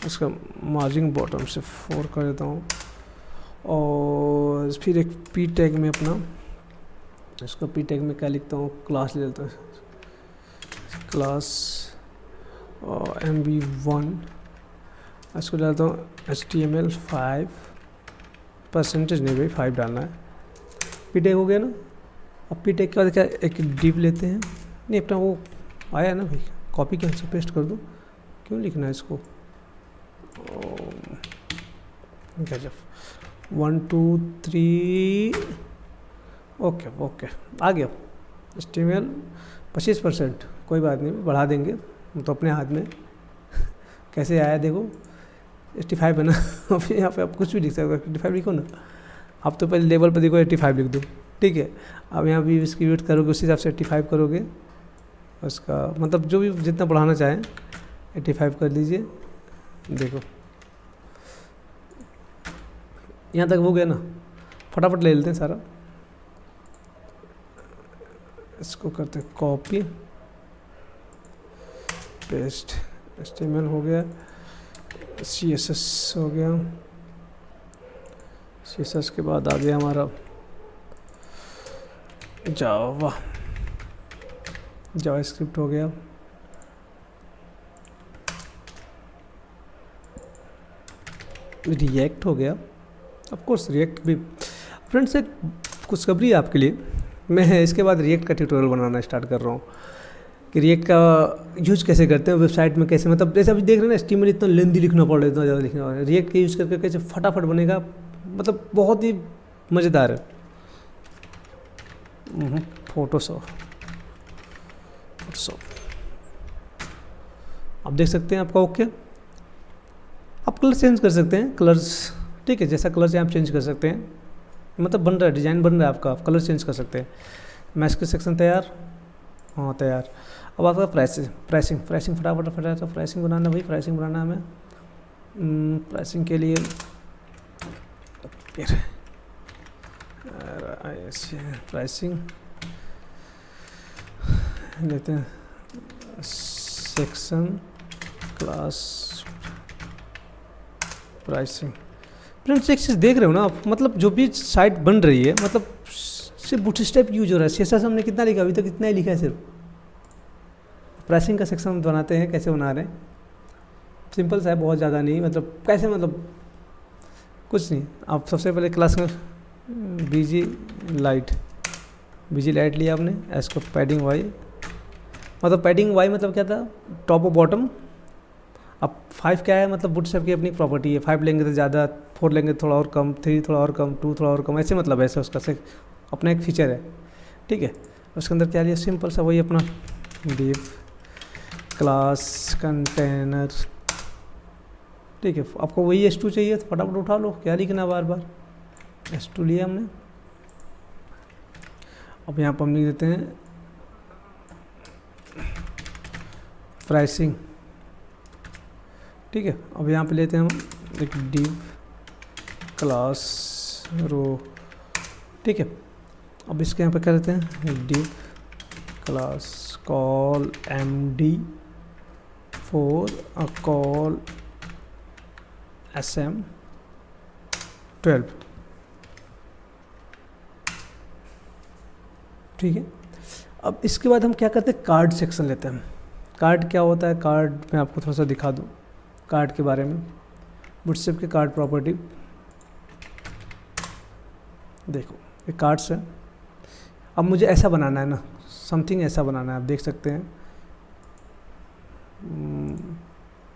इसका मार्जिन बॉटम से 4 कर देता हूँ, और फिर एक पी टैग में अपना, इसको पी टैग में क्या लिखता हूँ, क्लास ले लेता हूँ, क्लास और MB1, इसको डालता हूँ HTML5, परसेंटेज नहीं भाई 5 डालना है, पी टैग हो गया ना। अब पी टैग के बाद क्या, एक डिव लेते हैं, नहीं अपना वो आया ना भाई, कॉपी के से पेस्ट कर दो, क्यों लिखना है इसको, गजब 1 2 3, ओके आ गया। HTML 25%, कोई बात नहीं, बढ़ा देंगे, तो अपने हाथ में कैसे आया देखो, 85 है ना। अब यहाँ पे आप कुछ भी लिख सकते हो, 85 लिखो ना, आप तो पहले लेवल पर देखो 85 लिख दो, ठीक है। अब यहाँ भी इसकी वेट करोगे, उस हिसाब से 85 करोगे, उसका मतलब जो भी जितना बढ़ाना चाहें 85 कर लीजिए। देखो यहाँ तक हो गया ना, फटाफट ले लेते हैं सारा, इसको करते हैं कॉपी पेस्ट, HTML हो गया, CSS हो गया, CSS के बाद आ गया हमारा जावास्क्रिप्ट हो गया, रिएक्ट हो गया, ऑफ कोर्स रिएक्ट भी। फ्रेंड्स एक खुशखबरी है आपके लिए, मैं इसके बाद रिएक्ट का ट्यूटोरियल बनाना स्टार्ट कर रहा हूँ कि रिएक्ट का यूज़ कैसे करते हैं वेबसाइट में, कैसे, मतलब जैसे अभी देख रहे हैं ना, HTML इतना लेंदी लिखना पड़ रहा है, इतना ज़्यादा लिखना पड़ रहा है, रिएक्ट का यूज़ करके कैसे फटाफट बनेगा, मतलब बहुत ही मज़ेदार है। फोटोशॉप आप देख सकते हैं, आपका ओके। आप कलर चेंज कर सकते हैं, कलर्स, ठीक है, जैसा कलर चाहिए आप चेंज कर सकते हैं, मतलब बन रहा है, डिज़ाइन बन रहा है आपका, आप कलर चेंज कर सकते हैं। मैच के सेक्शन तैयार, हाँ तैयार। अब आपका प्राइसिंग फटाफट प्राइसिंग बनाना भाई, प्राइसिंग बनाना हमें, प्राइसिंग के लिए प्राइसिंग लेते हैं, सेक्शन क्लास प्राइसिंग फ्रेंड्स एक चीज़ देख रहे हो ना आप, मतलब जो भी साइट बन रही है, मतलब सिर्फ बूटस्ट्रैप यूज हो रहा है। CSS हमने कितना लिखा, अभी तक कितना ही लिखा है सिर्फ। प्राइसिंग का सेक्शन हम बनाते हैं, कैसे बना रहे हैं, सिंपल सा है, बहुत ज़्यादा नहीं, मतलब कैसे, मतलब कुछ नहीं। आप सबसे पहले क्लास में बीजी लाइट लिया आपने, इसको पैडिंग वाई, मतलब पैडिंग वाई मतलब क्या था, टॉप और बॉटम। अब 5 क्या है, मतलब बूटस्ट्रैप की अपनी प्रॉपर्टी है, 5 लेंगे तो ज़्यादा, 4 लेंगे तो थोड़ा और कम, 3 थोड़ा और कम, 2 थोड़ा और कम, ऐसे मतलब ऐसे उसका से अपना एक फीचर है, ठीक है। उसके अंदर क्या लिया, सिंपल सा वही अपना डिव क्लास कंटेनर, ठीक है। आपको वही S2 चाहिए तो फटाफट उठा लो, क्या लिखना बार बार, S2 लिया हमने। अब यहाँ पर हम लिख देते हैं प्राइसिंग, ठीक है। अब यहाँ पे लेते हैं हम एक डिव क्लास रो, ठीक है। अब इसके यहाँ पे क्या लेते हैं, div class call MD for call SM12, ठीक है। अब इसके बाद हम क्या करते हैं, कार्ड सेक्शन लेते हैं। कार्ड क्या होता है, कार्ड मैं आपको थोड़ा सा दिखा दूँ कार्ड के बारे में। बूटस्ट्रैप के कार्ड प्रॉपर्टी देखो, ये कार्ड्स है। अब मुझे ऐसा बनाना है ना, समथिंग ऐसा बनाना है, आप देख सकते हैं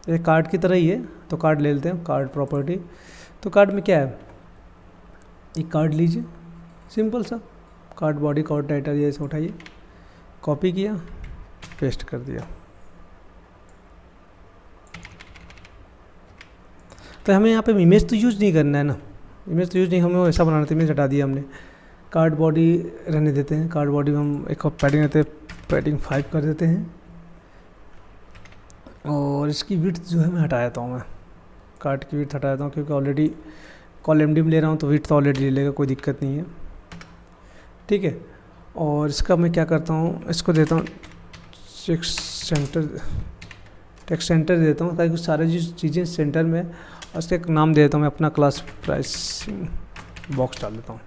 ये कार्ड की तरह ही है, तो कार्ड ले लेते हैं, कार्ड प्रॉपर्टी। तो कार्ड में क्या है, एक कार्ड लीजिए, सिंपल सा कार्ड बॉडी, कार्ड टाइटल, ये ऐसे उठाइए, कॉपी किया, पेस्ट कर दिया। तो हमें यहाँ पे इमेज तो यूज़ नहीं करना है ना, इमेज तो यूज़ नहीं, हमें ऐसा बनाना था, इमेज हटा दिया हमने। कार्ड बॉडी रहने देते हैं, कार्ड बॉडी में हम एक और पैडिंग देते हैं, पैडिंग 5 कर देते हैं। और इसकी विड्थ जो है मैं हटा देता हूँ, मैं कार्ड की विड्थ हटा देता हूँ, क्योंकि ऑलरेडी कॉल MD में ले रहा हूँ तो विड्थ तो ऑलरेडी ले लेगा, कोई दिक्कत नहीं है, ठीक है। और इसका मैं क्या करता हूँ, इसको देता हूँ टेक्स्ट सेंटर देता हूँ, ताकि कुछ सारी चीज़ें सेंटर में, और उसका एक नाम दे देता हूँ मैं अपना, क्लास प्राइसिंग बॉक्स डाल देता हूँ,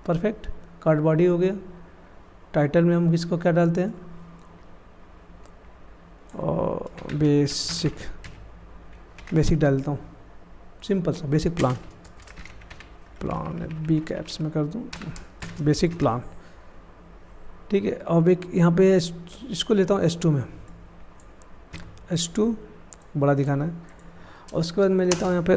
परफेक्ट। कार्ड बॉडी हो गया। टाइटल में हम इसको क्या डालते हैं, और बेसिक डालता हूँ, सिंपल सा बेसिक प्लान B कैप्स में कर दूँ, बेसिक प्लान, ठीक है। अब एक यहाँ पे इसको लेता हूँ S2 में, S2 बड़ा दिखाना है। और उसके बाद मैं लेता हूँ यहाँ पे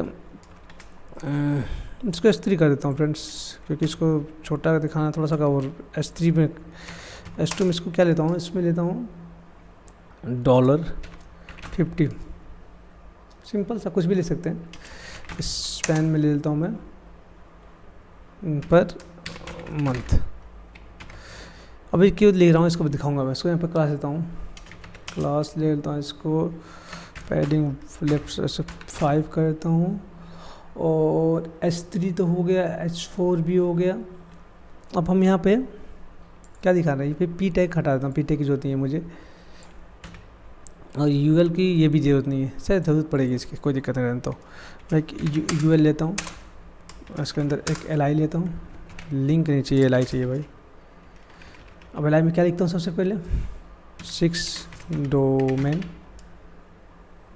इसको S3 कर देता हूँ फ्रेंड्स, क्योंकि इसको छोटा दिखाना थोड़ा सा का। और S2 में इसको क्या लेता हूँ, इसमें लेता हूँ $50, सिंपल सा कुछ भी ले सकते हैं। स्पैन में ले लेता हूँ मैं पर मंथ। अभी क्यों ले रहा हूँ इसको भी दिखाऊंगा मैं। इसको यहाँ पर क्लास लेता हूँ, क्लास ले लेता हूँ, इसको पैडिंग लेफ्ट से 5 कर देता हूँ। और S3 तो हो गया, H4 भी हो गया। अब हम यहाँ पे क्या दिखा रहे हैं, ये P टैग हटा देता हूँ, P टैग की जरूरत नहीं है मुझे। और UL की ये भी ज़रूरत नहीं है, शायद ज़रूरत पड़ेगी इसकी, कोई दिक्कत नहीं। तो मैं एक UL लेता हूँ, इसके अंदर एक LI लेता हूँ, लिंक नहीं चाहिए, LI चाहिए भाई। अब LI में क्या लिखता हूँ, सबसे पहले 6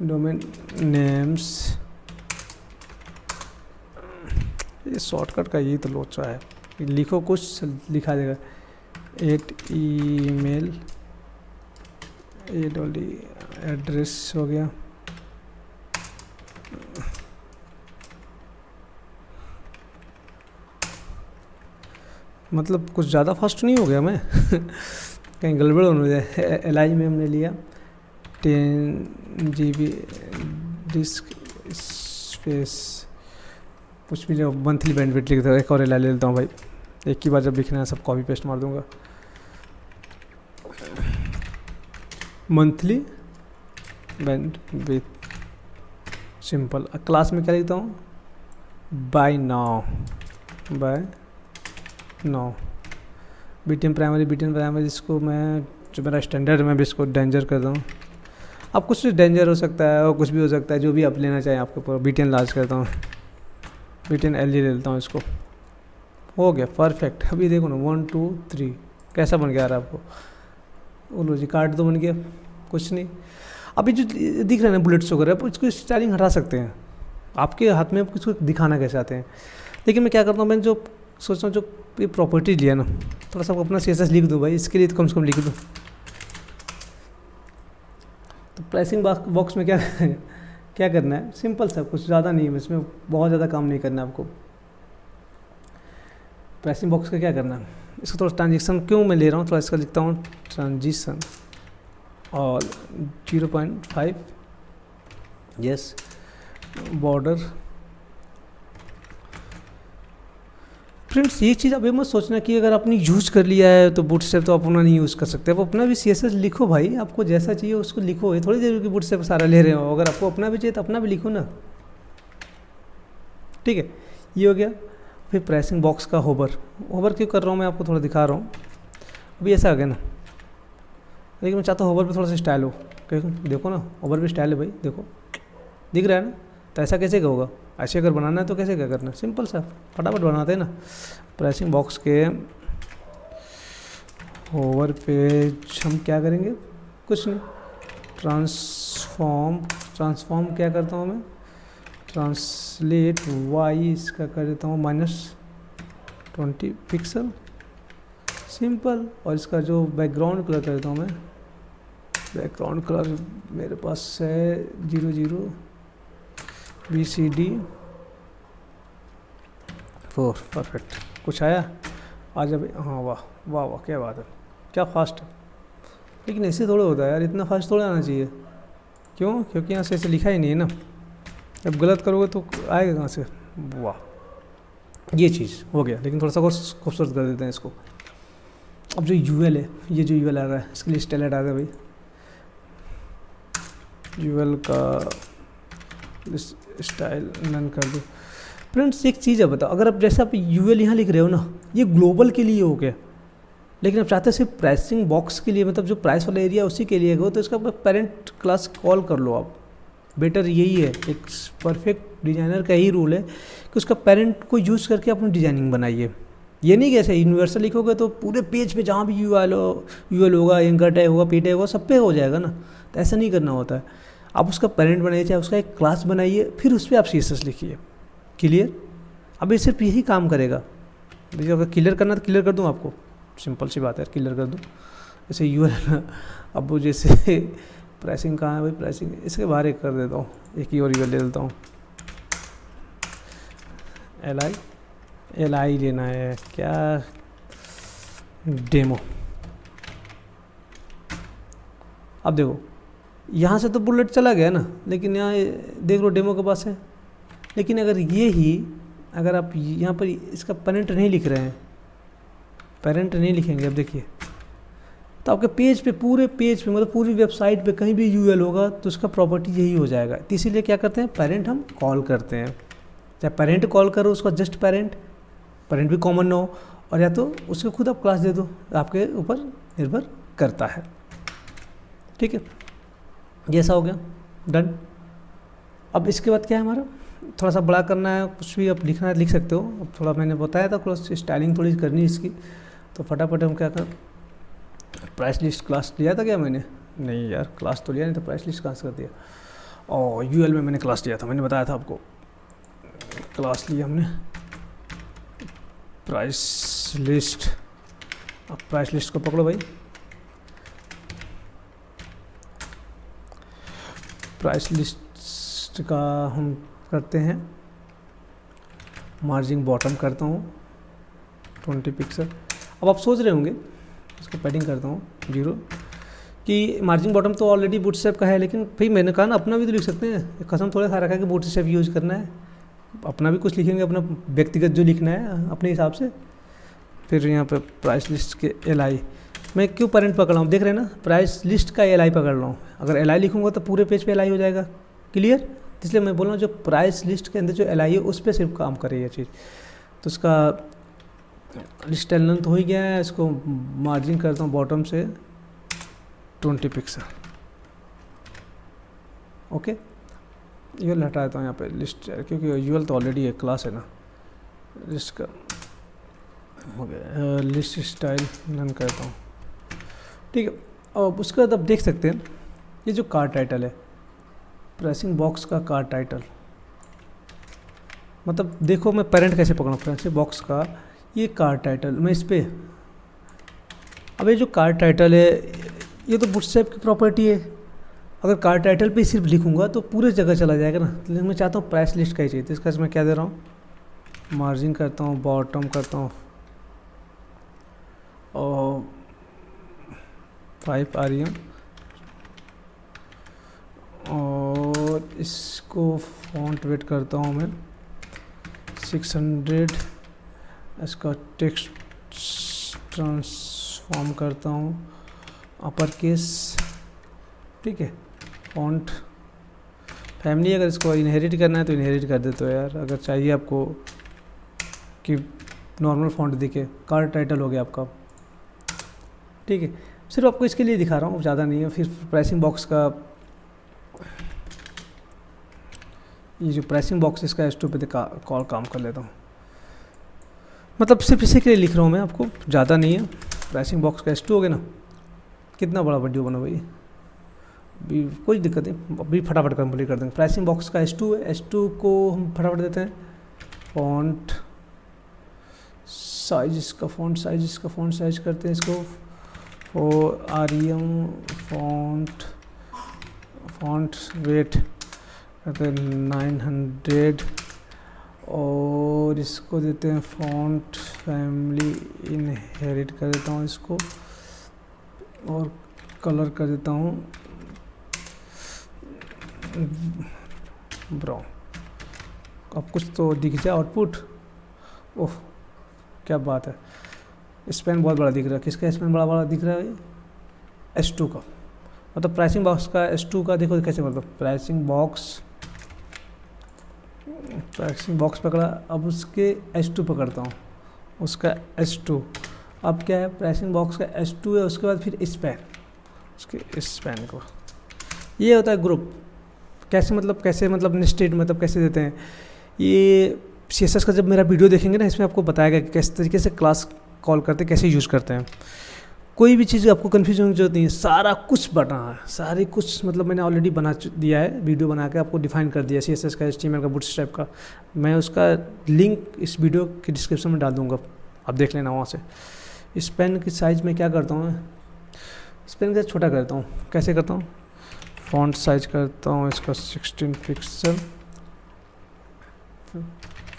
डोमेन नेम्स, ये शॉर्टकट का यही तो लोचा है, लिखो कुछ लिखा देगा। 8 ईमेल, एड्रेस हो गया, मतलब कुछ ज़्यादा फास्ट नहीं हो गया मैं कहीं गड़बड़ हो जाए। LI में हमने लिया 10 GB डिस्क स्पेस, कुछ भी मंथली बैंडविड्थ लिख दो। एक और LI ले लेता हूँ भाई, एक ही बार जब लिखना है सब कॉपी पेस्ट मार दूंगा। Monthly bandwidth, simple. क्लास में क्या लिखता हूँ, बाय नाउ BTM प्राइमरी, इसको मैं जो मेरा स्टैंडर्ड है मैं भी इसको डेंजर करता हूँ। अब कुछ डेंजर हो सकता है और कुछ भी हो सकता है, जो भी आप लेना चाहें आपके ऊपर। BTM लार्ज करता हूँ, B10 LG ले लेता हूँ इसको, हो गया परफेक्ट। अभी देखो ना 1 2 3 कैसा बन गया यार आपको, बोलो जी कार्ड तो बन गया, कुछ नहीं। अभी जो दिख रहा है ना बुलेट्स वगैरह, आप इसको स्टाइलिंग हटा सकते हैं, आपके हाथ में आप किसको दिखाना कैसे आते हैं। लेकिन मैं क्या करता हूँ, मैं जो सोच रहा हूँ जो ये प्रॉपर्टी लिया ना, थोड़ा सा अपना CSS लिख दूँ भाई, इसके लिए तो कम से कम लिख दूँ। तो प्राइसिंग बॉक्स में क्या करना है, सिंपल सा, कुछ ज़्यादा नहीं है इसमें, बहुत ज़्यादा काम नहीं करना है आपको। प्राइसिंग बॉक्स का क्या करना है, इसको थोड़ा ट्रांजेक्शन क्यों मैं ले रहा हूँ, थोड़ा इसका लिखता हूँ ट्रांजिशन और 0.5 यस, बॉर्डर। फ्रेंड्स ये चीज़ अभी मत सोचना कि अगर आपने यूज़ कर लिया है तो बूटस्ट्रैप तो आप अपना नहीं यूज़ कर सकते। आप अपना भी CSS लिखो भाई, आपको जैसा चाहिए उसको लिखो, ये थोड़ी देर की बूटस्ट्रैप सारा ले रहे हो। अगर आपको अपना भी चाहिए तो अपना भी लिखो ना, ठीक है। ये हो गया। फिर प्राइसिंग बॉक्स का होवर क्यों कर रहा हूँ मैं आपको थोड़ा दिखा रहा हूँ। अभी ऐसा आ गया ना, लेकिन मैं चाहता हूँ होवर पे थोड़ा सा स्टाइल हो, देखो ना होवर पे स्टाइल है भाई, देखो दिख रहा है ना। तो ऐसा कैसे का होगा, ऐसे अगर बनाना है तो कैसे क्या करना है, सिंपल सा फटाफट बनाते हैं ना। प्राइसिंग बॉक्स के होवर पे हम क्या करेंगे, कुछ नहीं, ट्रांसफॉर्म क्या करता हूँ मैं, ट्रांसलेट वाई इसका कर देता हूँ -20 पिक्सल, सिंपल। और इसका जो बैकग्राउंड कलर कर देता हूँ मैं, बैकग्राउंड कलर मेरे पास है 00 BCD 4, परफेक्ट। कुछ आया आज अभी, हाँ वाह वाह वाह, क्या बात है, क्या फास्ट है। लेकिन ऐसे थोड़ा होता है यार, इतना फास्ट थोड़ा आना चाहिए, क्यों, क्योंकि यहाँ से ऐसे लिखा ही नहीं है ना। जब गलत करोगे तो आएगा कहाँ से, वाह ये चीज़ हो गया। लेकिन थोड़ा सा और खूबसूरत कर देते हैं इसको। अब जो UL है, ये जो UL आ रहा है इसके लिए स्टाइल हटा दे भाई, UL का स्टाइल नन कर दो। फ्रेंड्स एक चीज़ है बताओ, अगर आप जैसे आप UL यहाँ लिख रहे हो ना, ये ग्लोबल के लिए हो गया, लेकिन आप चाहते हैं सिर्फ प्राइसिंग बॉक्स के लिए, मतलब जो प्राइस वाला एरिया उसी के लिए हो, तो इसका पेरेंट क्लास कॉल कर लो आप, बेटर यही है। एक परफेक्ट डिज़ाइनर का यही रूल है कि उसका पेरेंट को यूज़ करके अपनी डिज़ाइनिंग बनाइए। ये नहीं कि ऐसे यूनिवर्सल लिखोगे तो पूरे पेज पे जहाँ भी UL होगा, एंकर टैग होगा, पी टैग होगा, सब पे हो जाएगा ना, तो ऐसा नहीं करना होता है। आप उसका पेरेंट बनाइए, चाहे उसका एक क्लास बनाइए, फिर उस पर आप CSS लिखिए। क्लियर, अभी सिर्फ यही काम करेगा। देखिए अगर क्लियर करना तो क्लियर कर दूँ आपको, सिंपल सी बात है, क्लियर कर दूँ। जैसे UL अब वो जैसे प्राइसिंग कहाँ है भाई, प्राइसिंग इसके बाहर एक कर देता हूँ, एक ही और UL ले लेता हूँ, LI लेना है क्या, डेमो। अब देखो यहाँ से तो बुलेट चला गया ना, लेकिन यहाँ देख लो डेमो के पास है। लेकिन अगर ये ही, अगर आप यहाँ पर इसका पेरेंट नहीं लिख रहे हैं, पेरेंट नहीं लिखेंगे, अब देखिए तो आपके पेज पे, पूरे पेज पे, मतलब पूरी वेबसाइट पे कहीं भी UL होगा तो उसका प्रॉपर्टी यही हो जाएगा। तो इसीलिए क्या करते हैं, पेरेंट हम कॉल करते हैं। चाहे पेरेंट कॉल करो उसका, जस्ट पेरेंट भी कॉमन ना हो, और या तो उसको खुद आप क्लास दे दो, आपके ऊपर निर्भर करता है। ठीक है, ये ऐसा हो गया, डन। अब इसके बाद क्या है हमारा, थोड़ा सा बड़ा करना है, कुछ भी आप लिखना है लिख सकते हो। अब थोड़ा मैंने बताया था, थोड़ा स्टाइलिंग थोड़ी करनी है इसकी, तो फटाफट हम क्या करें, प्राइस लिस्ट क्लास लिया था क्या मैंने, नहीं यार क्लास तो लिया नहीं, तो प्राइस लिस्ट कहाँ से कर दिया। और UL में मैंने क्लास लिया था, मैंने बताया था आपको, क्लास लिया हमने प्राइस लिस्ट। अब प्राइस लिस्ट को पकड़ो भाई, प्राइस लिस्ट का हम करते हैं मार्जिन बॉटम करता हूँ 20 पिक्सल। अब आप सोच रहे होंगे, इसको पैडिंग करता हूँ 0, कि मार्जिन बॉटम तो ऑलरेडी बूटस्ट्रैप का है, लेकिन भाई मैंने कहा ना अपना भी तो लिख सकते हैं, कसम थोड़ा खा रखा है कि बूटस्ट्रैप यूज़ करना है, अपना भी कुछ लिखेंगे, अपना व्यक्तिगत जो लिखना है अपने हिसाब से। फिर यहाँ पे प्राइस लिस्ट के LI, मैं क्यों पेरेंट पकड़ रहा हूँ, देख रहे हैं ना, प्राइस लिस्ट का LI पकड़ रहा हूँ। अगर LI लिखूँगा तो पूरे पेज पे LI हो जाएगा, क्लियर। इसलिए मैं बोल रहा हूँ जो प्राइस लिस्ट के अंदर जो LI है उस पर सिर्फ काम करे ये चीज़। तो उसका लिस्ट लेंथ तो हो ही गया है, इसको मार्जिन करता हूँ बॉटम से 20 पिक्सल, ओके। UL हटा देता हूँ यहाँ पे लिस्ट, क्योंकि UL तो ऑलरेडी एक क्लास है ना। लिस्ट का हो गया, लिस्ट स्टाइल नन करता हूँ, ठीक है। अब उसके बाद आप देख सकते हैं ये जो कार्ड टाइटल है, प्रेसिंग बॉक्स का कार्ड टाइटल, मतलब देखो मैं पेरेंट कैसे पकड़ूँ, प्रेसिंग बॉक्स का ये कार्ड टाइटल, मैं इस पर, अब ये जो कार्ड टाइटल है ये तो बूटस्ट्रैप की प्रॉपर्टी है, अगर कार्ड टाइटल पे सिर्फ लिखूंगा तो पूरे जगह चला जाएगा ना, लेकिन मैं चाहता हूँ प्राइस लिस्ट का ही चाहिए, तो इसका मैं क्या दे रहा हूँ, मार्जिन करता हूँ, बॉटम करता हूँ और 5 REM, और इसको फॉन्ट वेट करता हूँ मैं 600, इसका टेक्स्ट ट्रांसफॉर्म करता हूँ अपर केस, ठीक है। फॉन्ट फैमिली, अगर इसको इनहेरिट करना है तो इनहेरिट कर देते हो यार, अगर चाहिए आपको कि नॉर्मल फॉन्ट दिखे, कार्ड टाइटल हो गया आपका, ठीक है। सिर्फ आपको इसके लिए दिखा रहा हूँ, ज़्यादा नहीं है। फिर प्राइसिंग बॉक्स का, ये जो प्राइसिंग बॉक्स इसका S2 पे कॉल काम कर लेता हूँ, मतलब सिर्फ इसी के लिए लिख रहा हूँ मैं आपको, ज़्यादा नहीं है। प्राइसिंग बॉक्स का S2 हो गया ना, कितना बड़ा वीडियो बना भाई, भी कोई दिक्कत नहीं, अभी फटाफट कंप्लीट कर देंगे। प्राइसिंग बॉक्स का S2 है, S2 को हम फटाफट देते हैं, फॉन्ट साइज, इसका फॉन्ट साइज करते हैं इसको 4 REM, फॉन्ट वेट करते हैं 900, और इसको देते हैं फॉन्ट फैमिली, इनहेरिट कर देता हूँ इसको, और कलर कर देता हूँ ब्राउन। अब कुछ तो दिख जाए आउटपुट, ओह क्या बात है, स्पेन बहुत बड़ा दिख रहा है, किसका स्पेन बड़ा दिख रहा है, S2 का, मतलब प्राइसिंग बॉक्स का S2 का। देखो कैसे, मतलब प्राइसिंग बॉक्स पकड़ा, अब उसके S2 पकड़ता हूँ, उसका S2, अब क्या है, प्राइसिंग बॉक्स का S2 है, उसके बाद फिर स्पैन, उसके स्पैन को, ये होता है ग्रुप। कैसे मतलब नेस्टेड, मतलब कैसे देते हैं ये CSS का, जब मेरा वीडियो देखेंगे ना, इसमें आपको बताएगा कि किस तरीके से क्लास कॉल करते हैं, कैसे यूज़ करते हैं। कोई भी चीज़ आपको कन्फ्यूजन की जरूरत नहीं है, सारा कुछ बना है, सारे कुछ मतलब मैंने ऑलरेडी बना दिया है, वीडियो बना के आपको डिफाइन कर दिया CSS का, HTML का, बूटस्ट्रैप का। मैं उसका लिंक इस वीडियो के डिस्क्रिप्शन में डाल दूँगा, आप देख लेना वहाँ से। इस पेन की साइज़ में क्या करता हूँ, इस पेन का छोटा करता हूँ, कैसे करता हूँ, फॉन्ट साइज करता हूँ इसका 16 पिक्सल,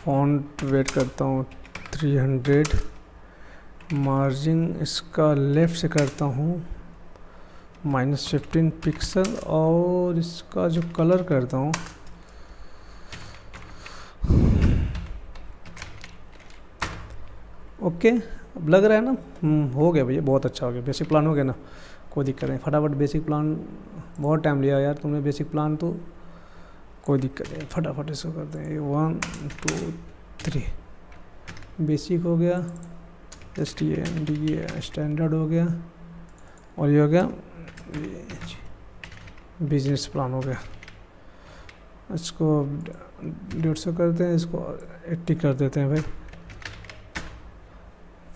फॉन्ट वेट करता हूँ 300, मार्जिन इसका लेफ़्ट से करता हूँ -15 पिक्सल, और इसका जो कलर करता हूँ ओके। अब लग रहा है ना, हो गया भैया, बहुत अच्छा हो गया, बेसिक प्लान हो गया ना, कोई दिक्कत नहीं। फटाफट बेसिक प्लान, बहुत टाइम लिया यार तुमने बेसिक प्लान, तो कोई दिक्कत नहीं, फटाफट इसको करते हैं। 1 2 3 बेसिक हो गया, STNDA स्टैंडर्ड हो गया, और ये हो गया बिजनेस प्लान हो गया। इसको 150 करते हैं, इसको 80 कर देते हैं भाई,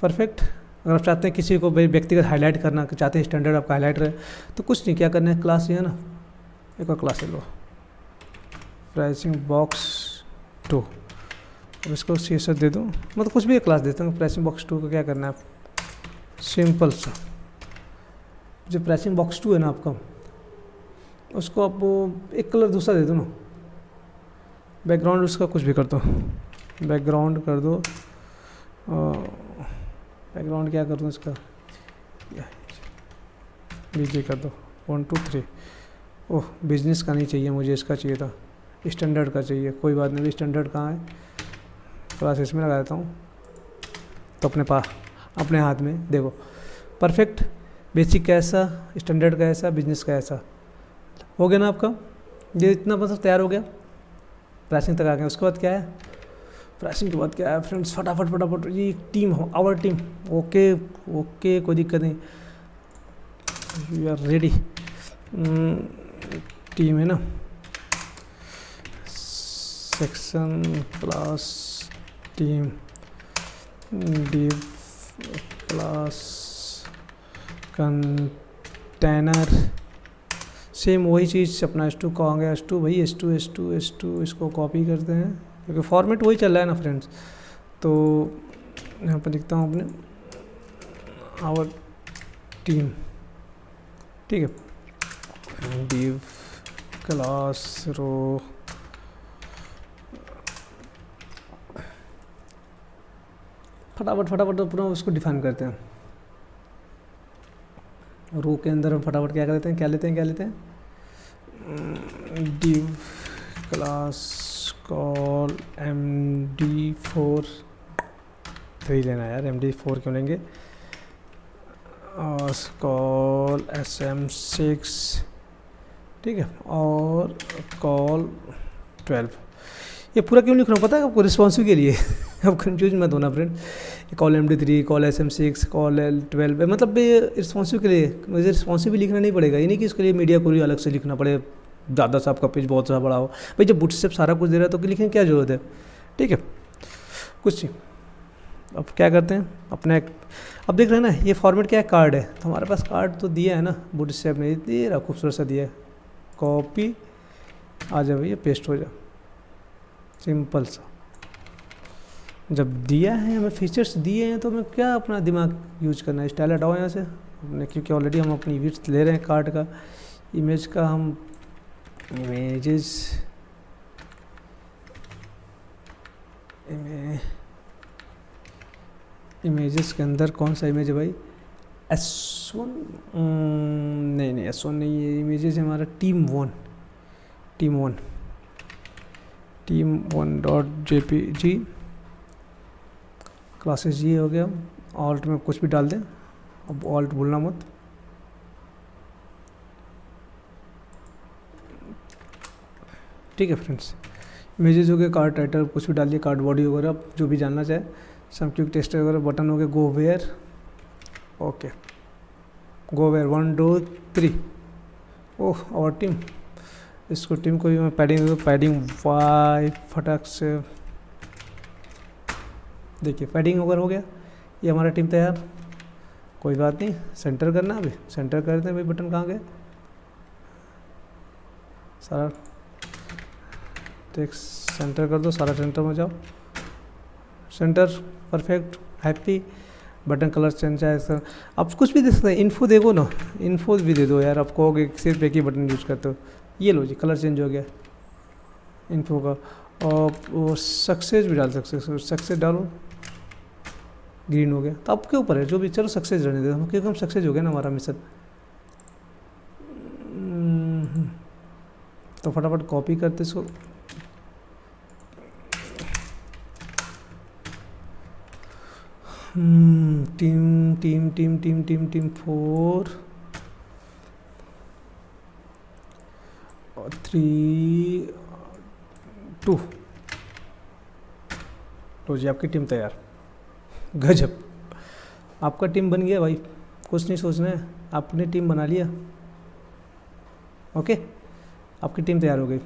परफेक्ट। अगर आप चाहते हैं किसी को भाई व्यक्तिगत हाईलाइट करना चाहते हैं, स्टैंडर्ड आपका हाईलाइट रहे, तो कुछ नहीं, क्या करना है, क्लास ये है ना, एक और क्लास ले लो, प्राइसिंग बॉक्स 2, अब इसको CSS दे दूँ, मतलब कुछ भी एक क्लास देता हूँ। प्राइसिंग बॉक्स 2 को क्या करना है, सिंपल सा, जो प्राइसिंग बॉक्स 2 है ना आपका, उसको आप एक कलर दूसरा दे दो ना, बैकग्राउंड उसका कुछ भी कर दो, बैकग्राउंड कर दो, बैकग्राउंड क्या कर दूँ इसका, BG कर दो 1 2 3। ओह बिजनेस का नहीं चाहिए मुझे, इसका चाहिए था, स्टैंडर्ड का चाहिए, कोई बात नहीं, स्टैंडर्ड कहाँ है, क्लास इसमें लगा देता हूँ, तो अपने हाथ में देखो, परफेक्ट। बेसिक का ऐसा, स्टैंडर्ड का ऐसा, बिजनेस का ऐसा हो गया ना आपका, ये इतना मतलब तैयार हो गया, प्राइसिंग तक आ गया। उसके बाद क्या है, प्राइसिंग के बाद क्या है फ्रेंड्स, फटाफट ये टीम हो, आवर टीम, ओके कोई दिक्कत नहीं, यू आर रेडी, टीम है ना, section class team, div class container, same वही चीज़ अपना S2 का होंगे, S2 भाई S2 इसको कॉपी करते हैं क्योंकि फॉर्मेट वही चल रहा है ना फ्रेंड्स। तो यहाँ पर लिखता हूँ अपने आवर टीम, ठीक है, डिव क्लास रो फटाफट अपना उसको डिफाइन करते हैं। रो के अंदर हम फटाफट क्या करते हैं, क्या लेते हैं डिव क्लास कॉल MD4 3 लेना है यार, MD4 क्यों लेंगे, और कॉल SM6, ठीक है, और कॉल 12। ये पूरा क्यों लिख रहा हूँ पता है आपको, रिस्पॉन्सिव के लिए अब कंफ्यूज मत होना friend. Call MD3, call SM6, call L12, मतलब ये रिस्पॉन्सिव के लिए, मुझे रिस्पॉन्सिव भी लिखना नहीं पड़ेगा, ये नहीं कि इसके लिए मीडिया क्वेरी अलग से लिखना पड़े, ज़्यादा सा आपका पेज बहुत सा बड़ा हो। भाई जब बूटस्ट्रैप सारा कुछ दे रहा है तो लिखने की क्या ज़रूरत है, ठीक है, कुछ नहीं। अब क्या करते हैं अपने, अब देख रहे हैं ना ये फॉर्मेट क्या है, कार्ड है, तो हमारे पास कार्ड तो दिया है ना बूटस्ट्रैप ने, दे रहा खूबसूरत सा दिया है, कॉपी आ जाए भैया, पेस्ट हो जाए, सिंपल सा। जब दिया है हमें, फीचर्स दिए हैं, तो हमें क्या अपना दिमाग यूज करना है, स्टाइल हटाओ यहाँ से हमने, क्योंकि ऑलरेडी हम अपनी विड्थ ले रहे हैं कार्ड का, इमेज का हम इमेजेस के अंदर कौन सा इमेज है भाई, S1, नहीं S1 नहीं, ये इमेजेस है हमारा team1.jpg क्लासेस, ये हो गया। ऑल्ट में कुछ भी डाल दें, अब ऑल्ट भूलना मत, ठीक है फ्रेंड्स। इमेजेस हो गए, कार्ड टाइटल कुछ भी डालिए, कार्ड बॉडी वगैरह आप जो भी जानना चाहे, सम क्विक टेस्ट वगैरह, बटन हो गए, go where, okay, go where 1 2 3, oh और टीम, इसको टीम को भी मैं पैडिंग दे दूँ, पैडिंग 5 फटाक से, देखिए पैडिंग ओवर हो गया, ये हमारा टीम तैयार। कोई बात नहीं, सेंटर करना, अभी सेंटर करते हैं भाई, बटन कहाँ गए, सारा टेक्स्ट सेंटर कर दो, सारा सेंटर में जाओ, centre perfect, happy, button colour change है, आप कुछ भी दे सकते हैं, इन्फो देखो ना, इन्फो भी दे दो यार, आप कहोगे सिर्फ एक ही बटन यूज़ करते हो, ये लो जी कलर चेंज हो गया इन्फो का, और वो सक्सेस भी डाल सकते हो, सक्सेस डालो, ग्रीन हो गया, तो आपके ऊपर है जो भी, चलो सक्सेस रहने दे, क्योंकि हम सक्सेस हो गया ना हमारा मिशन। तो फटाफट कॉपी करते इसको, टीम 4 और 3 2, लो जी आपकी टीम तैयार, गजब, आपका टीम बन गया भाई, कुछ नहीं सोचना है, आपने टीम बना लिया, ओके, आपकी टीम तैयार हो गई,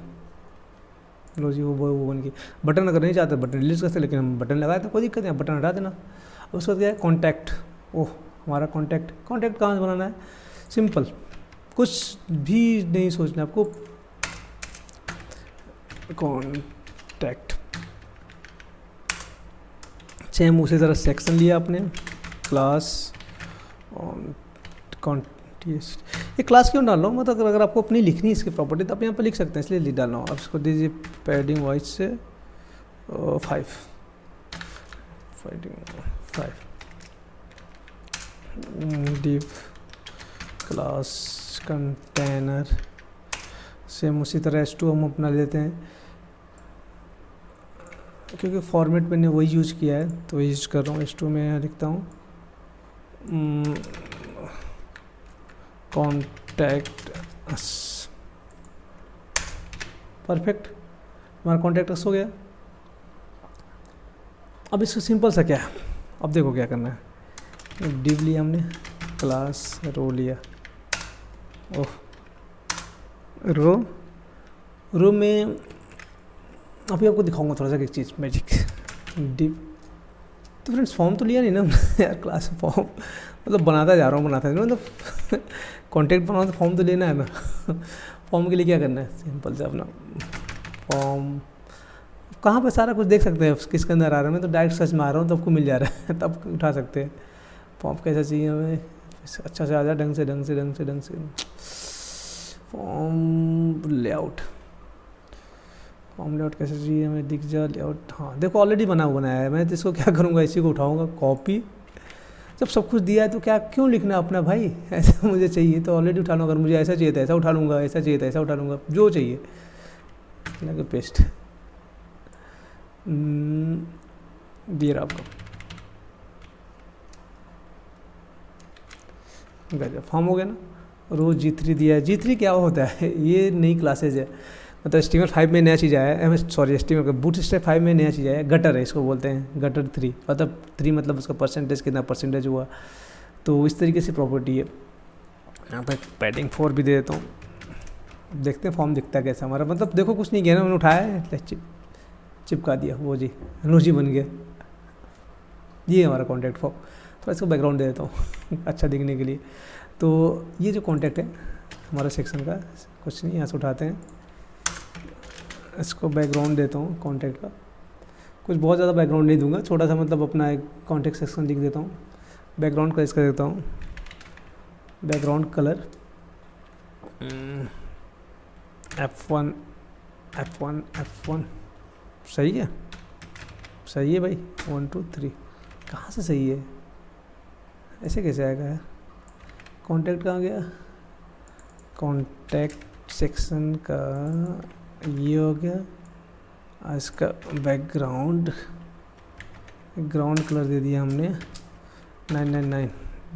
लो जी वो बन गई। बटन अगर नहीं चाहते बटन रिलीज कर सकते, लेकिन हम बटन लगाए तो कोई दिक्कत नहीं, बटन हटा देना। अब उसके बाद क्या है, कॉन्टैक्ट, ओह हमारा कॉन्टैक्ट कहाँ से बनाना है, सिंपल, कुछ भी नहीं सोचना आपको, कॉन्टैक्ट, सेम उसी तरह सेक्शन लिया आपने, क्लास ये क्लास क्यों डाल रहा हूँ, मतलब अगर आपको अपनी लिखनी है इसकी प्रॉपर्टी तो आप यहाँ पर लिख सकते हैं, इसलिए लिख डाल रहा हूँ। अब इसको दीजिए पैडिंग वाइज से 5, डिव क्लास कंटेनर, सेम उसी तरह S2 हम अपना लेते हैं, क्योंकि फॉर्मेट मैंने वही यूज़ किया है तो वही यूज़ कर रहा हूँ। S2 में लिखता हूँ कॉन्टैक्ट अस, परफेक्ट, हमारा कॉन्टैक्ट अस हो गया। अब इसको सिंपल सा क्या है, अब देखो क्या करना है, डिव लिया हमने, क्लास रो लिया, ओह रो में अभी आपको दिखाऊंगा थोड़ा सा एक चीज़ मैजिक, डिव तो फ्रेंड्स फॉर्म तो लिया नहीं ना हमने यार क्लास में, फॉर्म मतलब बनाता जा रहा हूँ, बनाता मतलब कॉन्टैक्ट बनाओ तो फॉर्म तो लेना है ना। फॉर्म के लिए क्या करना है, सिंपल से अपना फॉर्म कहाँ पे सारा कुछ देख सकते हैं किसके अंदर आ रहा है। मैं तो डायरेक्ट सर्च मार रहा हूँ तो आपको मिल जा रहा है, तब उठा सकते हैं। फॉर्म कैसा चाहिए हमें, अच्छा से आ जाए, ढंग से फॉर्म लेआउट कैसे चाहिए हमें, दिख जा लेआउट। हाँ देखो ऑलरेडी बनाया है, मैं तो इसको क्या करूँगा, इसी को उठाऊँगा कॉपी। जब सब कुछ दिया है तो क्या क्यों लिखना अपना भाई, ऐसा मुझे चाहिए तो ऑलरेडी उठा लूँगा। अगर मुझे ऐसा चाहिए था ऐसा उठा लूँगा, ऐसा चाहिए था ऐसा उठा लूँगा, जो चाहिए लगे पेस्ट दिए रहा आपको। गजब फॉर्म हो गया ना। रोज G3 दिया है। G3 क्या होता है, ये नई क्लासेज है, मतलब HTML5 में नया चीज़ आया है, सॉरी HTML बूटस्ट्रैप 5 में नया चीज़ आया है, गटर है इसको बोलते हैं, गटर 3 मतलब 3 मतलब उसका परसेंटेज कितना परसेंटेज हुआ, तो इस तरीके से प्रॉपर्टी है। यहाँ पर पैडिंग 4 भी दे देता हूँ, देखते हैं फॉर्म दिखता है कैसा हमारा। मतलब देखो कुछ नहीं किया ना, मैंने उठाया है चिपका दिया, वो जी अनुजी बन गया। ये हमारा कॉन्टैक्ट फॉर्म। थोड़ा इसको बैकग्राउंड दे देता हूँ अच्छा दिखने के लिए। तो ये जो कॉन्टैक्ट है हमारा सेक्शन का, कुछ नहीं, यहाँ से उठाते हैं, इसको बैकग्राउंड देता हूँ कॉन्टैक्ट का। कुछ बहुत ज़्यादा बैकग्राउंड नहीं दूंगा, छोटा सा मतलब अपना एक कॉन्टैक्ट सेक्शन लिख देता हूँ। बैकग्राउंड का इसका देता हूँ बैकग्राउंड कलर F1 सही है भाई, 1 2 3 कहाँ से सही है, ऐसे कैसे आएगा यार। कॉन्टैक्ट कहाँ गया, कॉन्टैक्ट सेक्शन का ये हो गया। इसका बैकग्राउंड कलर दे दिया हमने 999,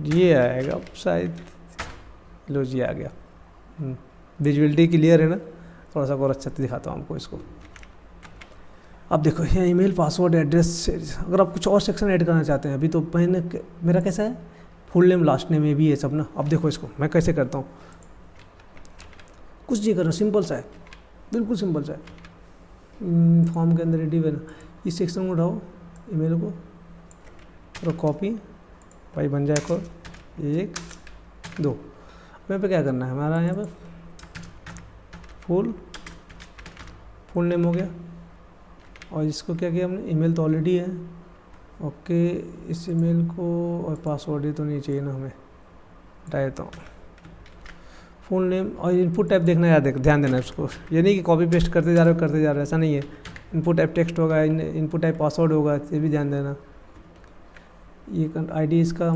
ये आएगा शायद। लो जी आ गया। विजुअलिटी क्लियर है ना। थोड़ा सा और अच्छा दिखाता हूँ आपको इसको। अब देखो यहाँ ईमेल पासवर्ड एड्रेस, अगर आप कुछ और सेक्शन ऐड करना चाहते हैं, अभी तो मैंने मेरा कैसा है फुल नेम लास्ट नेम में भी है सब ना। अब देखो इसको मैं कैसे करता हूँ, कुछ नहीं करना, सिंपल सा है, बिल्कुल सिंपल सा है। फॉर्म के अंदर रेडी है ना, इस सेक्शन को उठाओ, ईमेल को और कॉपी भाई बन जाए को 1 2। यहाँ पे क्या करना है, हमारा यहाँ पर फुल नेम हो गया, और इसको क्या किया हमने, ईमेल तो ऑलरेडी है, ओके। इस ईमेल को और पासवर्ड ही तो नहीं चाहिए ना हमें, हटा देता हूँ। फुल नेम और इनपुट टाइप देखना याद, ध्यान देना इसको, ये नहीं कि कॉपी पेस्ट करते जा रहे हो, ऐसा नहीं है। इनपुट टाइप टेक्स्ट होगा, इनपुट टाइप पासवर्ड होगा, ये भी ध्यान देना। ये आईडी इसका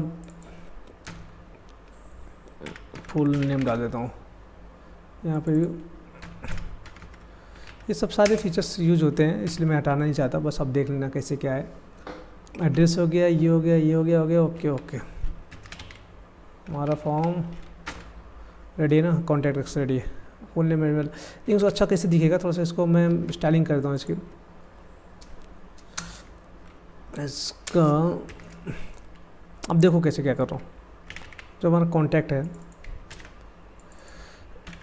फुल नेम डाल देता हूँ यहाँ पे भी। ये सब सारे फीचर्स यूज होते हैं, इसलिए मैं हटाना नहीं चाहता, बस अब देख लेना कैसे क्या है। एड्रेस हो गया, ये हो गया, ओके। हमारा फॉर्म रेडी है ना, कॉन्टैक्ट एक्स रेडी है, फुल नेम ईमेल। लेकिन उसको अच्छा कैसे दिखेगा, थोड़ा सा इसको मैं स्टाइलिंग करता हूँ इसका। अब देखो कैसे क्या कर रहा हूँ। जो हमारा कॉन्टैक्ट है,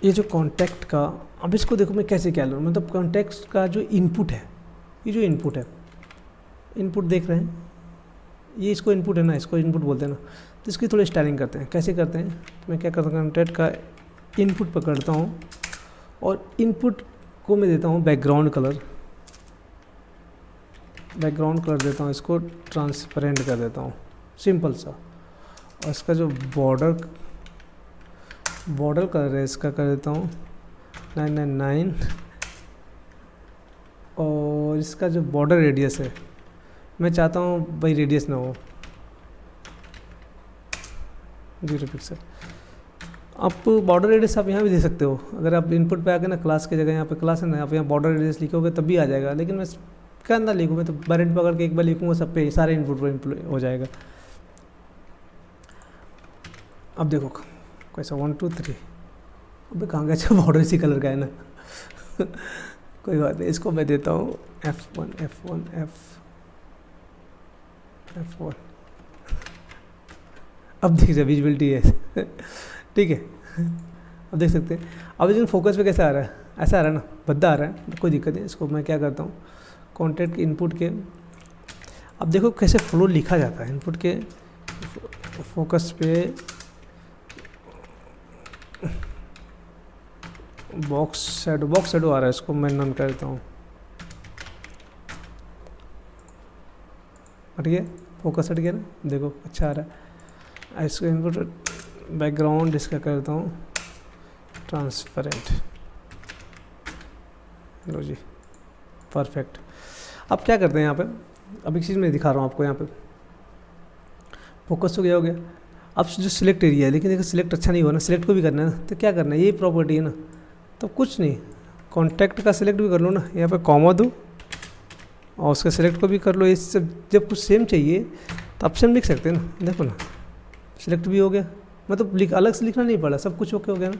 ये जो कॉन्टैक्ट का, अब इसको देखो मैं कैसे क्या लूँ, मतलब कॉन्टैक्ट का जो इनपुट है, ये जो इनपुट है, इनपुट देख रहे हैं, ये इसको इनपुट है ना, इसको इनपुट बोलते हैं ना। तो इसकी थोड़ी स्टाइलिंग करते हैं, कैसे करते हैं। तो मैं क्या करता हूँ, कॉन्टैक्ट का इनपुट पकड़ता हूँ और इनपुट को मैं देता हूँ बैकग्राउंड कलर देता हूँ, इसको ट्रांसपेरेंट कर देता हूँ, सिंपल सा। और इसका जो बॉर्डर कलर है इसका कर देता हूँ 999, और इसका जो बॉर्डर रेडियस है, मैं चाहता हूँ भाई रेडियस ना हो 0 पिक्सल। आप बॉर्डर रेडियस आप यहाँ भी दे सकते हो, अगर आप इनपुट पे आके ना क्लास की जगह यहाँ पे क्लास है ना, आप यहाँ बॉर्डर रेडियस लिखोगे तब भी आ जाएगा। लेकिन मैं क्या अंदर लिखूँ, मैं तो बैरेंट पकड़ के एक बार लिखूँगा, सब पे सारे इनपुट पर हो जाएगा। अब देखो कैसा 1 2 3, अबे कहाँ गया, अच्छा बॉर्डर इसी कलर का है ना कोई बात नहीं, इसको मैं देता हूँ F1 अब देख जाए विजिबिलिटी है ठीक है। अब देख सकते हैं। अब लेकिन फोकस पे कैसा आ रहा है, ऐसा आ रहा है ना, भद्दा आ रहा है, कोई दिक्कत नहीं। इसको मैं क्या करता हूँ, कॉन्टैक्ट इनपुट के, अब देखो कैसे फ्लो लिखा जाता है इनपुट के फोकस पे बॉक्स शेडो आ रहा है, इसको मैं नन कर देता हूँ। हट गया, फोकस हट गया ना, देखो अच्छा आ रहा है। इसको इनपुट बैकग्राउंड इसका कर देता हूँ ट्रांसपेरेंट। लो जी, परफेक्ट। अब क्या करते हैं यहाँ पे, अब एक चीज़ मैं दिखा रहा हूँ आपको। यहाँ पे फोकस तो गया हो गया। अब जो सिलेक्ट एरिया है, लेकिन देखो सिलेक्ट अच्छा नहीं हुआ ना, सिलेक्ट को भी करना है, तो क्या करना है, ये प्रॉपर्टी है ना, तो कुछ नहीं, कॉन्टैक्ट का सिलेक्ट भी कर लो ना, यहाँ पे कॉमा दो और उसका सिलेक्ट को भी कर लो। ये सब जब कुछ सेम चाहिए तो ऑप्शन लिख सकते हैं ना, देखो ना सिलेक्ट भी हो गया, मतलब अलग से लिखना नहीं पड़ा, सब कुछ ओके हो गया ना।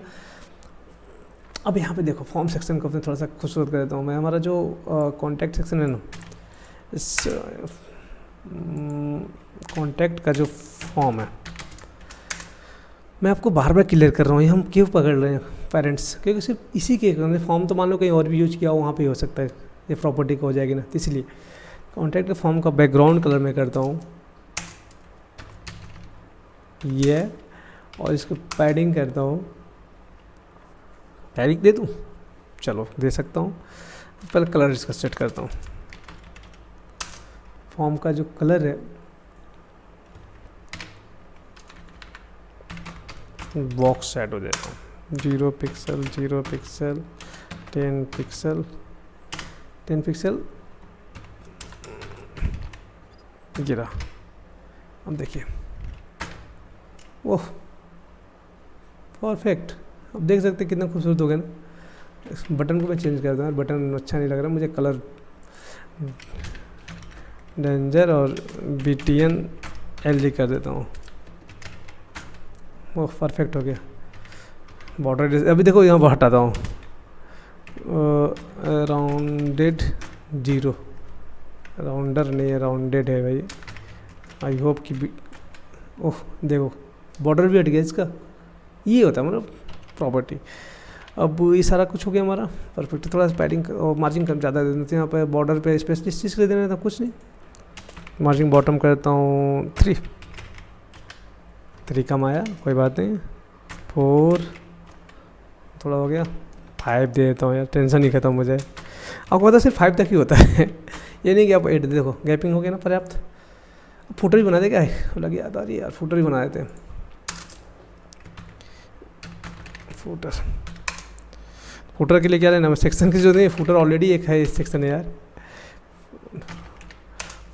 अब यहाँ पे देखो फॉर्म सेक्शन को अपने थोड़ा सा खूबसूरत कर देता हूँ मैं। हमारा जो कॉन्टैक्ट सेक्शन है ना, इस कॉन्टैक्ट का जो फॉर्म है, मैं आपको बार बार क्लियर कर रहा हूँ, ये हम क्यों पकड़ रहे हैं पेरेंट्स, क्योंकि सिर्फ इसी के फॉर्म तो मान लो कहीं और भी यूज किया हो, वहाँ पे हो सकता है ये प्रॉपर्टी का हो जाएगी ना, तो इसलिए कॉन्टैक्ट के फॉर्म का बैकग्राउंड कलर मैं करता हूँ ये, और इसको पैडिंग करता हूँ, पैडिंग दे दूँ, चलो दे सकता हूँ। पहले कलर इसका सेट करता हूँ, फॉर्म का जो कलर है बॉक्स सेट हो देता हूँ 0 पिक्सल 0 पिक्सल 10 पिक्सल 10 पिक्सल गिरा। अब देखिए, ओह परफेक्ट। अब देख सकते हैं कितना खूबसूरत हो गया ना। इस बटन को मैं चेंज कर दूँ, बटन अच्छा नहीं लग रहा मुझे, कलर डेंजर और BTN LG कर देता हूँ। ओह परफेक्ट हो गया। बॉर्डर अभी देखो यहाँ पर हटाता हूँ, राउंडेड 0, राउंडर नहीं है, राउंडेड है भाई। आई होप कि ओह देखो बॉर्डर भी हट गया इसका, ये होता है मतलब प्रॉपर्टी। अब ये सारा कुछ हो गया हमारा परफेक्ट। थोड़ा सा पैडिंग और मार्जिन कम ज़्यादा दे देते हैं यहाँ पे, बॉर्डर पे स्पेस जिस चीज़ के लिए देना था कुछ नहीं, मार्जिन बॉटम करता हूँ 3 कम आया, कोई बात नहीं। 4 थोड़ा हो गया, 5 दे देता हूँ यार, टेंशन नहीं खत्म हो जाए। आपको पता सिर्फ 5 तक ही होता है ये नहीं कि आप 8 देखो, गैपिंग हो गया ना पर्याप्त। फुटर भी बना दे क्या है, लगी याद आ रही है यार, फुटर भी बना देते हैं। फुटर के लिए क्या लेना, सेक्शन की जो नहीं, फुटर ऑलरेडी एक है, इस सेक्शन है यार,